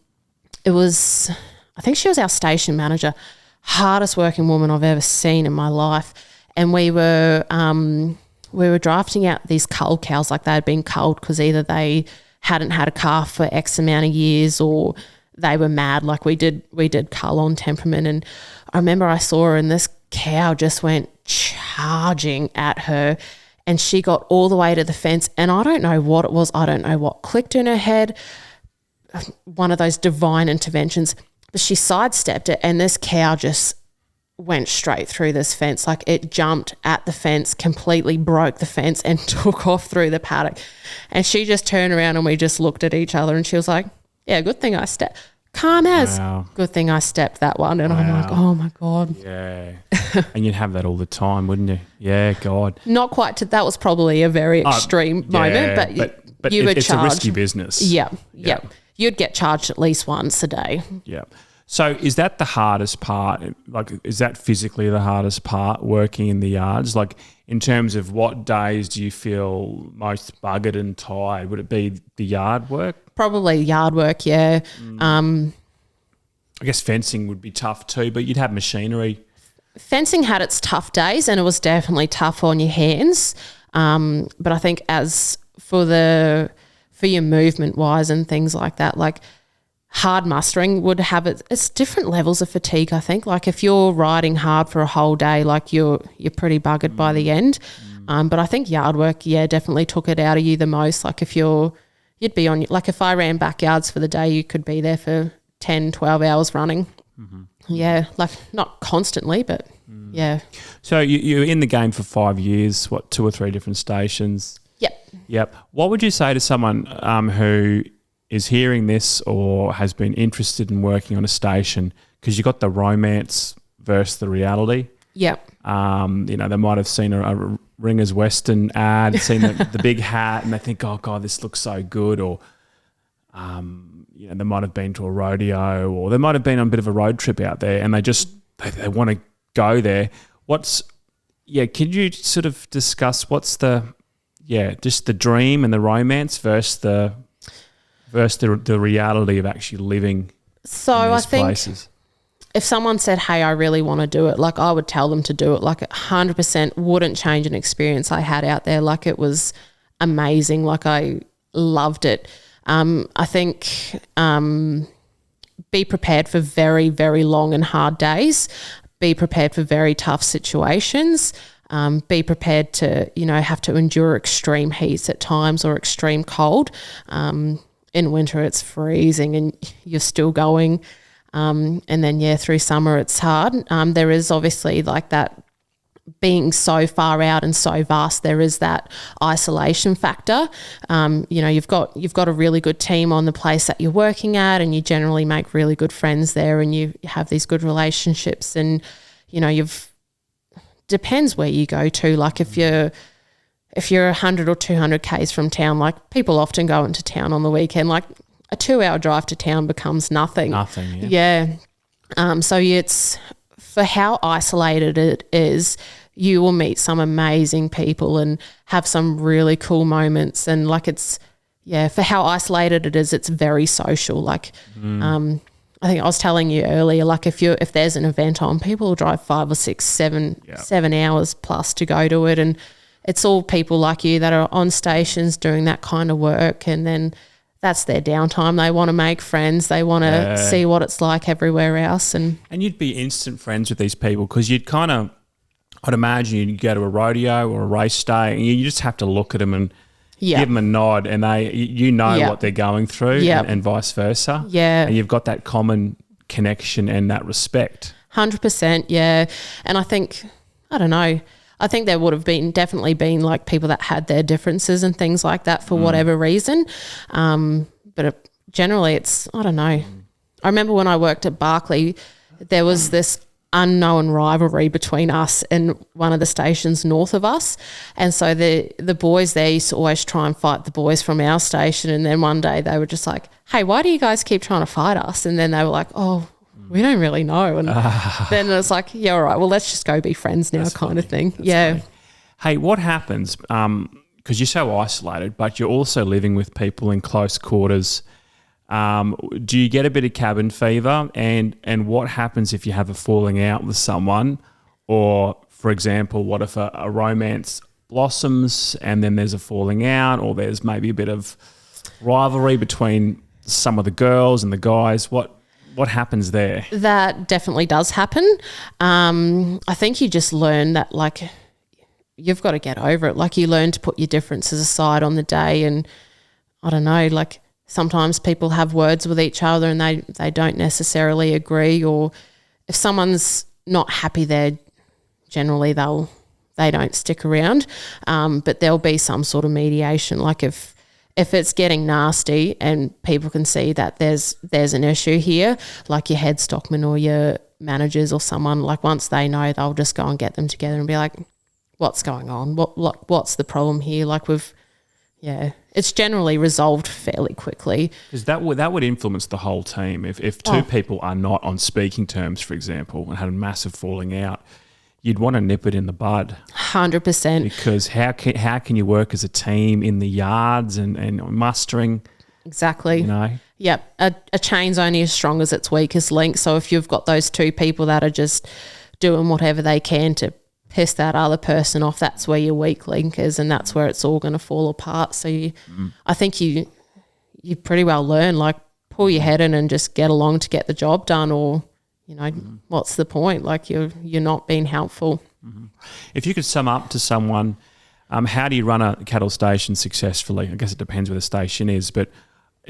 think she was our station manager, hardest working woman I've ever seen in my life. And we were drafting out these cull cows, like they had been culled because either they hadn't had a calf for X amount of years or they were mad. Like we did cull on temperament. And I remember I saw her and this cow just went charging at her and she got all the way to the fence, and I don't know what it was. I don't know what clicked in her head, one of those divine interventions, but she sidestepped it and this cow just went straight through this fence. Like it jumped at the fence, completely broke the fence and took off through the paddock. And she just turned around and we just looked at each other and she was like, yeah, good thing I stepped. Calm as. Wow. Good thing I stepped that one. And I'm like, oh my God. Yeah. And you'd have that all the time, wouldn't you? Yeah, God. Not quite that was probably a very extreme moment, but you were it's charged. It's a risky business. Yeah. You'd get charged at least once a day. Yeah. So is that the hardest part? Like, is that physically the hardest part, working in the yards? Like, in terms of what days do you feel most buggered and tired? Would it be the yard work? Probably yard work, yeah. I guess fencing would be tough too, but you'd have machinery. Fencing had its tough days and it was definitely tough on your hands. But I think as for your movement wise and things like that, like hard mustering would have it's different levels of fatigue, I think. Like if you're riding hard for a whole day, like you're pretty buggered by the end. But I think yard work, definitely took it out of you the most. Like if you'd be on, like if I ran backyards for the day, you could be there for 10, 12 hours running. Mm-hmm. Yeah, like not constantly, but yeah. So you're in the game for 5 years, 2 or 3 different stations? Yep. What would you say to someone who is hearing this or has been interested in working on a station? Because you got the romance versus the reality. Yep. They might have seen a Ringers Western ad, seen the big hat, and they think, oh, God, this looks so good. Or, they might have been to a rodeo, or they might have been on a bit of a road trip out there, and they want to go there. Can you sort of discuss what's just the dream and the romance versus the reality of actually living in these places? If someone said, hey, I really want to do it, like I would tell them to do it. Like 100% wouldn't change an experience I had out there. Like it was amazing. Like I loved it. I think be prepared for very, very long and hard days. Be prepared for very tough situations. Be prepared to, have to endure extreme heats at times or extreme cold. In winter it's freezing and you're still going. And then, through summer it's hard. There is obviously like that being so far out and so vast, there is that isolation factor. You've got a really good team on the place that you're working at and you generally make really good friends there and you have these good relationships and, depends where you go to. Like if you're 100 or 200 Ks from town, like people often go into town on the weekend, like a 2-hour drive to town becomes nothing. Nothing, yeah. So it's for how isolated it is, you will meet some amazing people and have some really cool moments. And like for how isolated it is, it's very social. Like I think I was telling you earlier, like if there's an event on, people will drive 5 or 6, 7 hours plus to go to it, and it's all people like you that are on stations doing that kind of work, and then that's their downtime. They want to make friends. They want to see what it's like everywhere else. And you'd be instant friends with these people because you'd I'd imagine you'd go to a rodeo or a race day and you just have to look at them and give them a nod, and you know what they're going through and vice versa. Yeah. And you've got that common connection and that respect. 100%, yeah. And I think, I don't know, I think there would have definitely been like people that had their differences and things like that for whatever reason. But generally it's, I don't know. I remember when I worked at Barclay, there was this unknown rivalry between us and one of the stations north of us. And so the boys there used to always try and fight the boys from our station. And then one day they were just like, hey, why do you guys keep trying to fight us? And then they were like, oh, we don't really know. And then it's like, yeah, all right, well, let's just go be friends now. That's kind funny. Of thing. That's funny. Hey, what happens, because you're so isolated, but you're also living with people in close quarters. Do you get a bit of cabin fever? And what happens if you have a falling out with someone? Or, for example, what if a romance blossoms and then there's a falling out, or there's maybe a bit of rivalry between some of the girls and the guys? What happens there? That definitely does happen. I think you just learn that, like, you've got to get over it. Like, you learn to put your differences aside on the day, and I don't know, like, sometimes people have words with each other and they don't necessarily agree, or if someone's not happy there, generally they don't stick around. But there'll be some sort of mediation. Like if it's getting nasty and people can see that there's an issue here, like your head stockman or your managers or someone, like once they know, they'll just go and get them together and be like, what's going on? What's the problem here? Like it's generally resolved fairly quickly. Because that would influence the whole team. If two people are not on speaking terms, for example, and had a massive falling out, you'd want to nip it in the bud. 100%. Because how can you work as a team in the yards and mustering? Exactly. You know? Yep. A chain's only as strong as its weakest link. So if you've got those two people that are just doing whatever they can to piss that other person off, that's where your weak link is, and that's where it's all going to fall apart. So I think you pretty well learn, like, pull your head in and just get along to get the job done, or, you know, what's the point? Like, you're not being helpful. Mm-hmm. If you could sum up to someone, how do you run a cattle station successfully? I guess it depends where the station is, but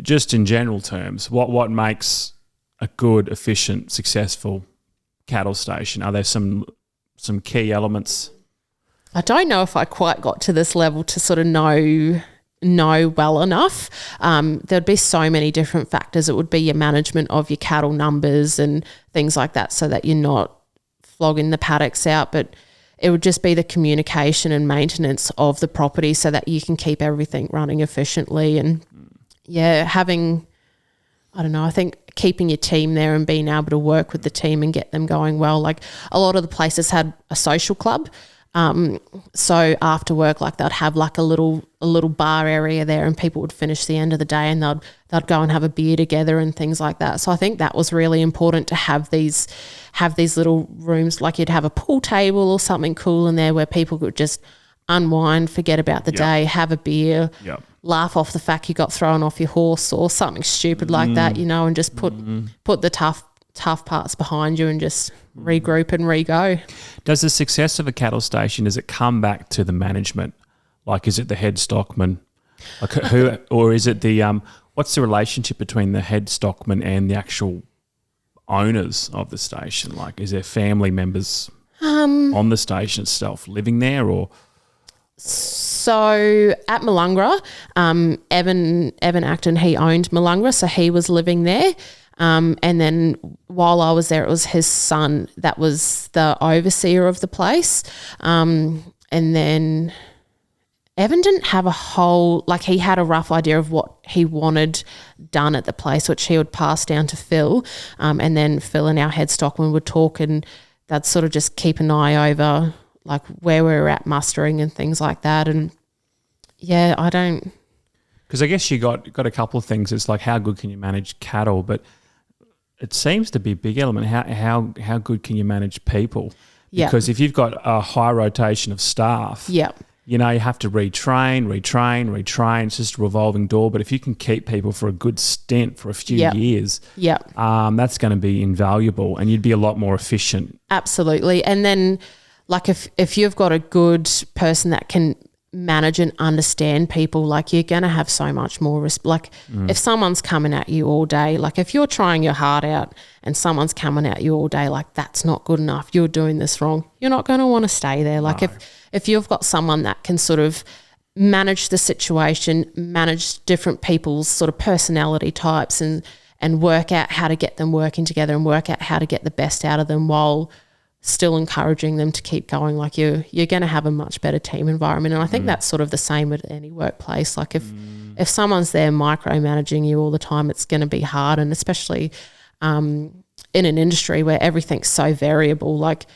just in general terms, what makes a good, efficient, successful cattle station? Are there some key elements? I don't know if I quite got to this level to sort of know well enough. There'd be so many different factors. It would be your management of your cattle numbers and things like that, so that you're not flogging the paddocks out, but it would just be the communication and maintenance of the property so that you can keep everything running efficiently. And having, I don't know, I think keeping your team there and being able to work with the team and get them going well. Like, a lot of the places had a social club. So after work, like, they'd have like a little bar area there, and people would finish the end of the day and they'd go and have a beer together and things like that. So I think that was really important to have these little rooms. Like, you'd have a pool table or something cool in there where people could just unwind, forget about the day, have a beer, laugh off the fact you got thrown off your horse or something stupid like that, you know, and just put the tough parts behind you and just regroup and re-go. Does the success of a cattle station, does it come back to the management? Like, is it the head stockman? Like, who, or is it the what's the relationship between the head stockman and the actual owners of the station? Like, is there family members on the station itself living there, or? So at Malungra, Evan Acton, he owned Malungra, so he was living there. And then while I was there, it was his son that was the overseer of the place. And then Evan didn't have he had a rough idea of what he wanted done at the place, which he would pass down to Phil. And then Phil and our head stockman would talk, and they'd sort of just keep an eye over like where we were at mustering and things like that. And yeah, I don't. Because I guess you got a couple of things. It's like how good can you manage cattle, but it seems to be a big element. How good can you manage people? Yeah. Because if you've got a high rotation of staff, Yeah. you know, you have to retrain. It's just a revolving door. But if you can keep people for a good stint for a few years, that's going to be invaluable, and you'd be a lot more efficient. Absolutely. And then, like, if you've got a good person that can manage and understand people, like, you're going to have so much more risk. Like, if someone's coming at you all day, like if you're trying your heart out and someone's coming at you all day, like, that's not good enough, you're doing this wrong, you're not going to want to stay there. Like, if you've got someone that can sort of manage the situation, manage different people's sort of personality types, and work out how to get them working together and work out how to get the best out of them while still encouraging them to keep going, like, you're going to have a much better team environment. And I think that's sort of the same at any workplace. Like, if someone's there micromanaging you all the time, it's going to be hard. And especially in an industry where everything's so variable, like,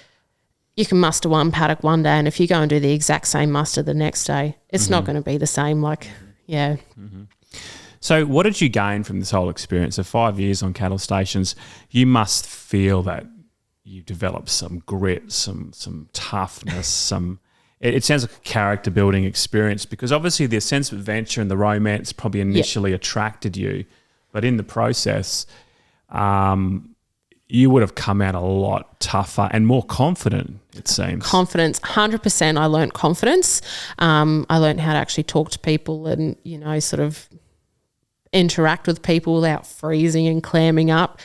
you can muster one paddock one day, and if you go and do the exact same muster the next day, it's not going to be the same. Like, yeah. So what did you gain from this whole experience of 5 years on cattle stations? You must feel that you developed some grit, some toughness, it sounds like a character building experience, because obviously the sense of adventure and the romance probably initially attracted you, but in the process, you would have come out a lot tougher and more confident, it seems. Confidence, 100%. I learned confidence. I learned how to actually talk to people and, you know, sort of interact with people without freezing and clamming up.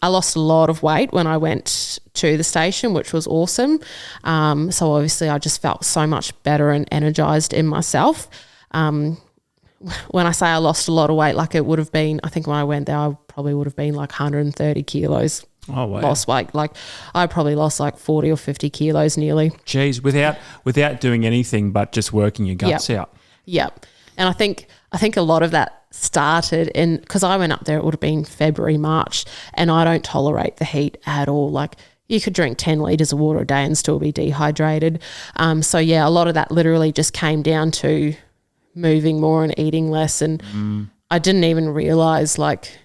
I lost a lot of weight when I went to the station, which was awesome. So obviously I just felt so much better and energised in myself. When I say I lost a lot of weight, like, it would have been, I think when I went there, I probably would have been like 130 kilos. Oh, wow. Lost weight. Like, I probably lost like 40 or 50 kilos nearly. Geez, without doing anything but just working your guts out. Yep. And I think a lot of that started in, because I went up there, it would have been February, March, and I don't tolerate the heat at all. Like, you could drink 10 litres of water a day and still be dehydrated. So yeah, a lot of that literally just came down to moving more and eating less. And I didn't even realise, like,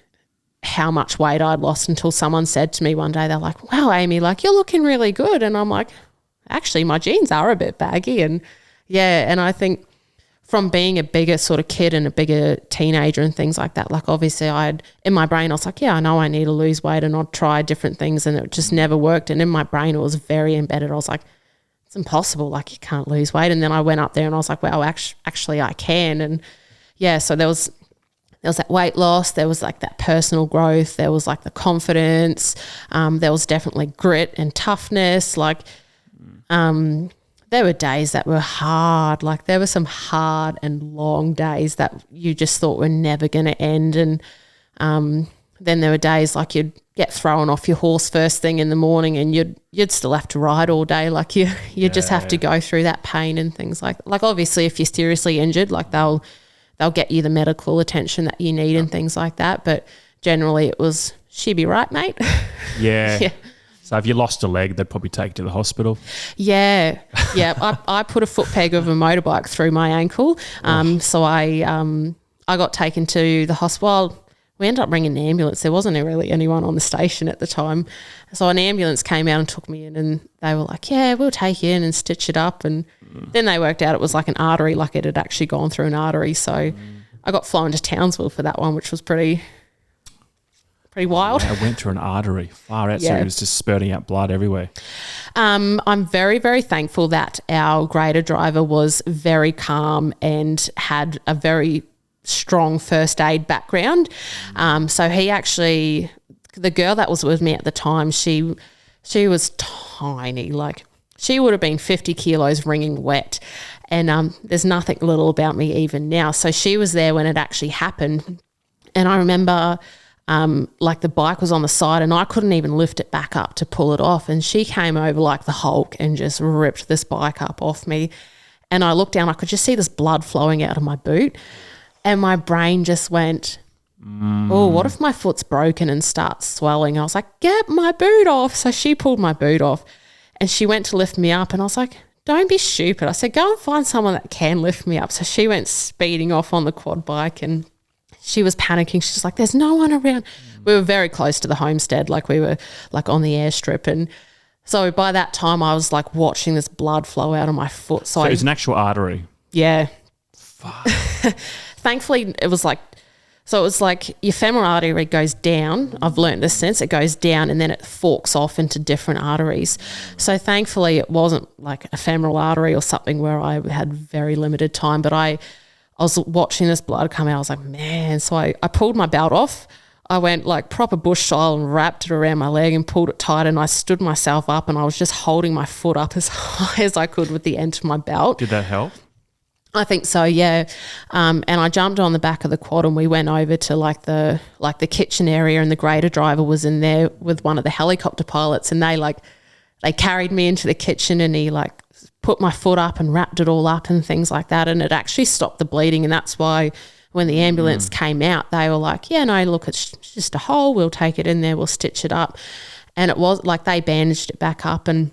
how much weight I'd lost until someone said to me one day, they're like, wow, Amy, like, you're looking really good. And I'm like, actually, my jeans are a bit baggy. And yeah, and I think from being a bigger sort of kid and a bigger teenager and things like that, like, obviously in my brain, I was like, yeah, I know I need to lose weight, and I'd try different things, and it just never worked. And in my brain, it was very embedded. I was like, it's impossible. Like, you can't lose weight. And then I went up there and I was like, well, actually I can. And yeah, so there was that weight loss, there was like that personal growth, there was like the confidence, there was definitely grit and toughness. Like, there were days that were hard. Like, there were some hard and long days that you just thought were never going to end. And then there were days like you'd get thrown off your horse first thing in the morning and you'd still have to ride all day. Like, you just have to go through that pain and things like obviously if you're seriously injured, like, they'll get you the medical attention that you need and things like that. But generally it was, she be right, mate. Yeah. Yeah. So if you lost a leg, they'd probably take you to the hospital. Yeah. I put a foot peg of a motorbike through my ankle. So I got taken to the hospital. We ended up ringing an ambulance. There wasn't really anyone on the station at the time. So an ambulance came out and took me in, and they were like, yeah, we'll take you in and stitch it up. And then they worked out it was like an artery, like it had actually gone through an artery. So I got flown to Townsville for that one, which was pretty wild. I went through an artery. Far out, so it was just spurting out blood everywhere. I'm very, very thankful that our grader driver was very calm and had a very strong first aid background. So he actually, the girl that was with me at the time, she was tiny. Like, she would have been 50 kilos wringing wet. And there's nothing little about me even now. So she was there when it actually happened. And I remember like the bike was on the side and I couldn't even lift it back up to pull it off. And she came over like the Hulk and just ripped this bike up off me. And I looked down, I could just see this blood flowing out of my boot. And my brain just went, oh, what if my foot's broken and starts swelling? I was like, get my boot off. So she pulled my boot off. And she went to lift me up and I was like, don't be stupid. I said, go and find someone that can lift me up. So she went speeding off on the quad bike and she was panicking. She's like, there's no one around. We were very close to the homestead, like we were like on the airstrip. And so by that time I was like watching this blood flow out of my foot. So it was an actual artery. Yeah. Fuck. Thankfully it was like your femoral artery goes down. I've learned this since. It goes down and then it forks off into different arteries. So thankfully it wasn't like a femoral artery or something where I had very limited time, but I was watching this blood come out. I was like, man. So I pulled my belt off. I went like proper bush style and wrapped it around my leg and pulled it tight, and I stood myself up and I was just holding my foot up as high as I could with the end of my belt. Did that help? I think so, yeah. And I jumped on the back of the quad and we went over to like the kitchen area, and the grader driver was in there with one of the helicopter pilots, and they carried me into the kitchen and he like put my foot up and wrapped it all up and things like that, and it actually stopped the bleeding. And that's why when the ambulance came out, they were like, yeah, no, look, it's just a hole. We'll take it in there. We'll stitch it up. And it was like they bandaged it back up, and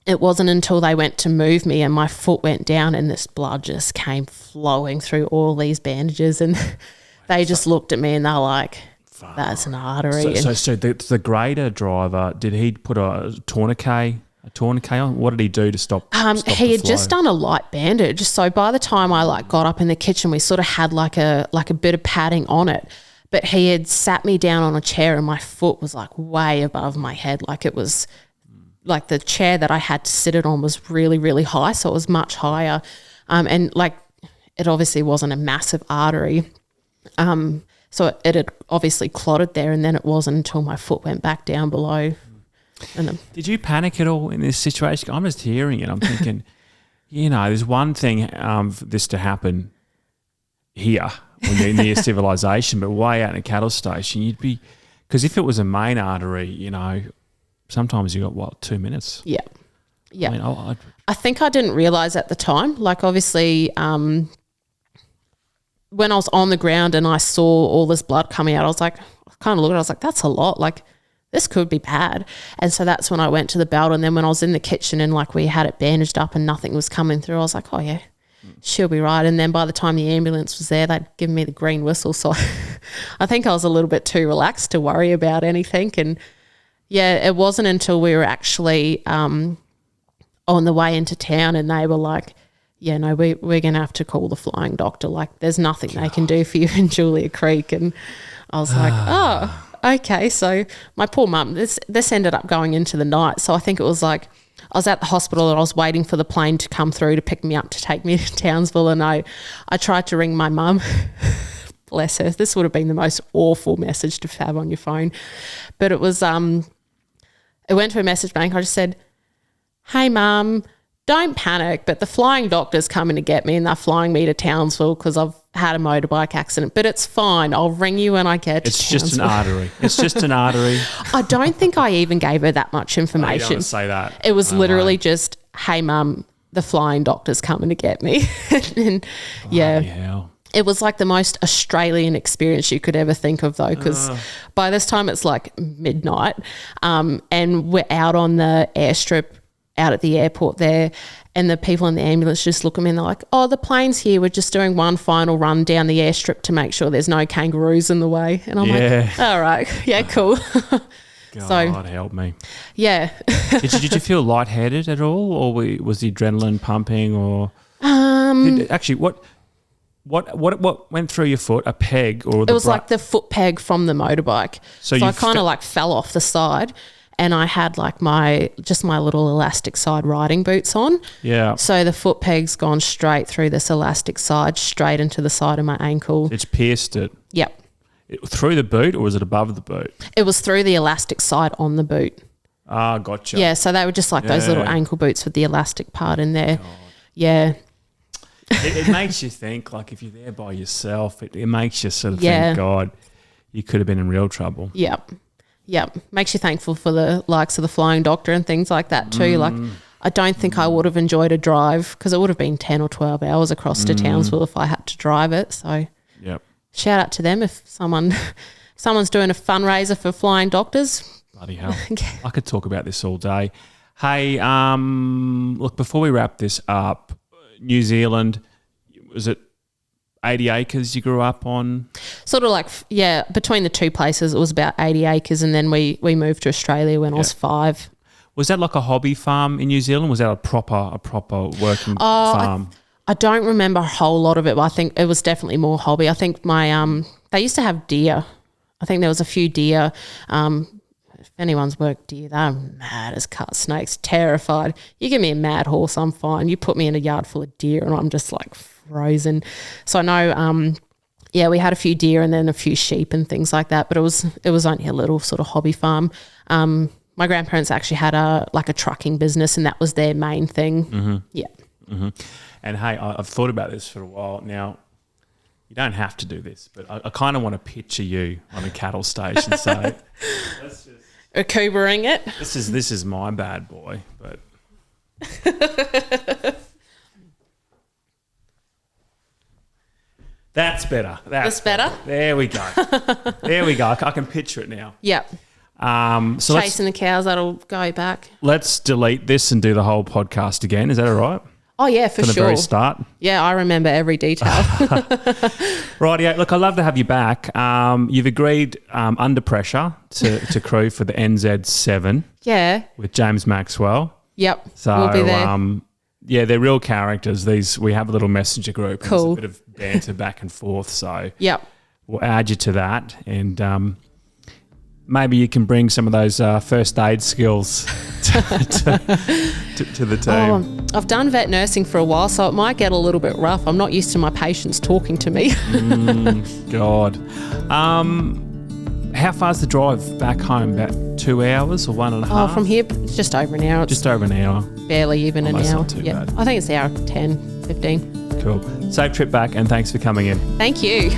it wasn't until they went to move me and my foot went down and this blood just came flowing through all these bandages, and they just looked at me and they're like, that's an artery. So the grader driver, did he put a tourniquet on? What did he do to stop he had just done a light bandage. So by the time I like got up in the kitchen, we sort of had like a bit of padding on it. But he had sat me down on a chair and my foot was like way above my head. Like it was like the chair that I had to sit it on was really, really high. So it was much higher. And like it obviously wasn't a massive artery. So it had obviously clotted there, and then it wasn't until my foot went back down below. And did you panic at all in this situation? I'm just hearing it. I'm thinking, there's one thing for this to happen here when you're near civilization, but way out in a cattle station, you'd be, because if it was a main artery, sometimes you got 2 minutes. Yeah. Yeah. I mean, I think I didn't realise at the time. Like obviously when I was on the ground and I saw all this blood coming out, I was like, I kind of looked at it, I was like, that's a lot. Like this could be bad. And so that's when I went to the belt. And then when I was in the kitchen and like we had it bandaged up and nothing was coming through, I was like, oh yeah, she'll be right. And then by the time the ambulance was there, they'd given me the green whistle. So I think I was a little bit too relaxed to worry about anything. And yeah, it wasn't until we were actually on the way into town and they were like, yeah, no, we're going to have to call the flying doctor. Like there's nothing they can do for you in Julia Creek. And I was like, oh, okay. So my poor mum, this ended up going into the night. So I think it was like I was at the hospital and I was waiting for the plane to come through to pick me up to take me to Townsville, and I tried to ring my mum. Bless her. This would have been the most awful message to have on your phone. But it was it went to a message bank. I just said, hey, Mum, don't panic, but the flying doctor's coming to get me and they're flying me to Townsville because I've had a motorbike accident. But it's fine. I'll ring you when I get to Townsville. It's just an artery. It's just an artery. I don't think I even gave her that much information. You don't want to say that. It was literally just, hey, Mum, the flying doctor's coming to get me. And yeah. Hell. It was like the most Australian experience you could ever think of though, because by this time it's like midnight and we're out on the airstrip out at the airport there, and the people in the ambulance just look at me and they're like, oh, the plane's here. We're just doing one final run down the airstrip to make sure there's no kangaroos in the way. And I'm like, all right, yeah, cool. God help me. Yeah. Did you feel lightheaded at all, or was the adrenaline pumping, or actually what went through your foot? A peg or it was like the foot peg from the motorbike. So I kind of like fell off the side, and I had like my little elastic side riding boots on. Yeah. So the foot peg's gone straight through this elastic side, straight into the side of my ankle. It's pierced it. Yep. Through the boot, or was it above the boot? It was through the elastic side on the boot. Ah, gotcha. Yeah, so they were just like those little ankle boots with the elastic part in there. God. Yeah. It makes you think, like if you're there by yourself, it makes you sort of think, God, you could have been in real trouble. Yep. Makes you thankful for the likes of the flying doctor and things like that too. Like I don't think I would have enjoyed a drive because it would have been 10 or 12 hours across to Townsville if I had to drive it. So shout out to them if someone's doing a fundraiser for flying doctors. Bloody hell. I could talk about this all day. Hey, look, before we wrap this up, New Zealand, was it 80 acres you grew up on? Sort of like, yeah, between the two places, it was about 80 acres, and then we moved to Australia when I was 5. Was that like a hobby farm in New Zealand? Was that a proper working farm? I don't remember a whole lot of it, but I think it was definitely more hobby. I think they used to have deer. I think there was a few deer. If anyone's worked deer, they're mad as cut snakes, terrified. You give me a mad horse, I'm fine. You put me in a yard full of deer and I'm just like frozen. So I know, we had a few deer and then a few sheep and things like that, but it was only a little sort of hobby farm. My grandparents actually had a trucking business and that was their main thing. Mm-hmm. Yeah. Mm-hmm. And hey, I've thought about this for a while now. You don't have to do this, but I kind of want to picture you on a cattle station. So let's just recoupering it. This is my bad boy, but that's better. That's better. There we go. I can picture it now. Yep. So chasing the cows, that'll go back. Let's delete this and do the whole podcast again. Is that all right? Oh, yeah, for From sure. the very start. Yeah, I remember every detail. Rightio. Look, I'd love to have you back. You've agreed under pressure to crew for the NZ7. Yeah. With James Maxwell. Yep. So, we'll be there. They're real characters. We have a little messenger group. Cool. There's a bit of banter back and forth. So yep. We'll add you to that. And maybe you can bring some of those first aid skills to the team. Oh, I've done vet nursing for a while, so it might get a little bit rough. I'm not used to my patients talking to me. God. How far's the drive back home? About 2 hours or 1.5? Oh, from here, it's just over an hour. Just over an hour. Barely even an hour. Not too bad. I think it's hour 10, 15. Cool. Safe trip back and thanks for coming in. Thank you.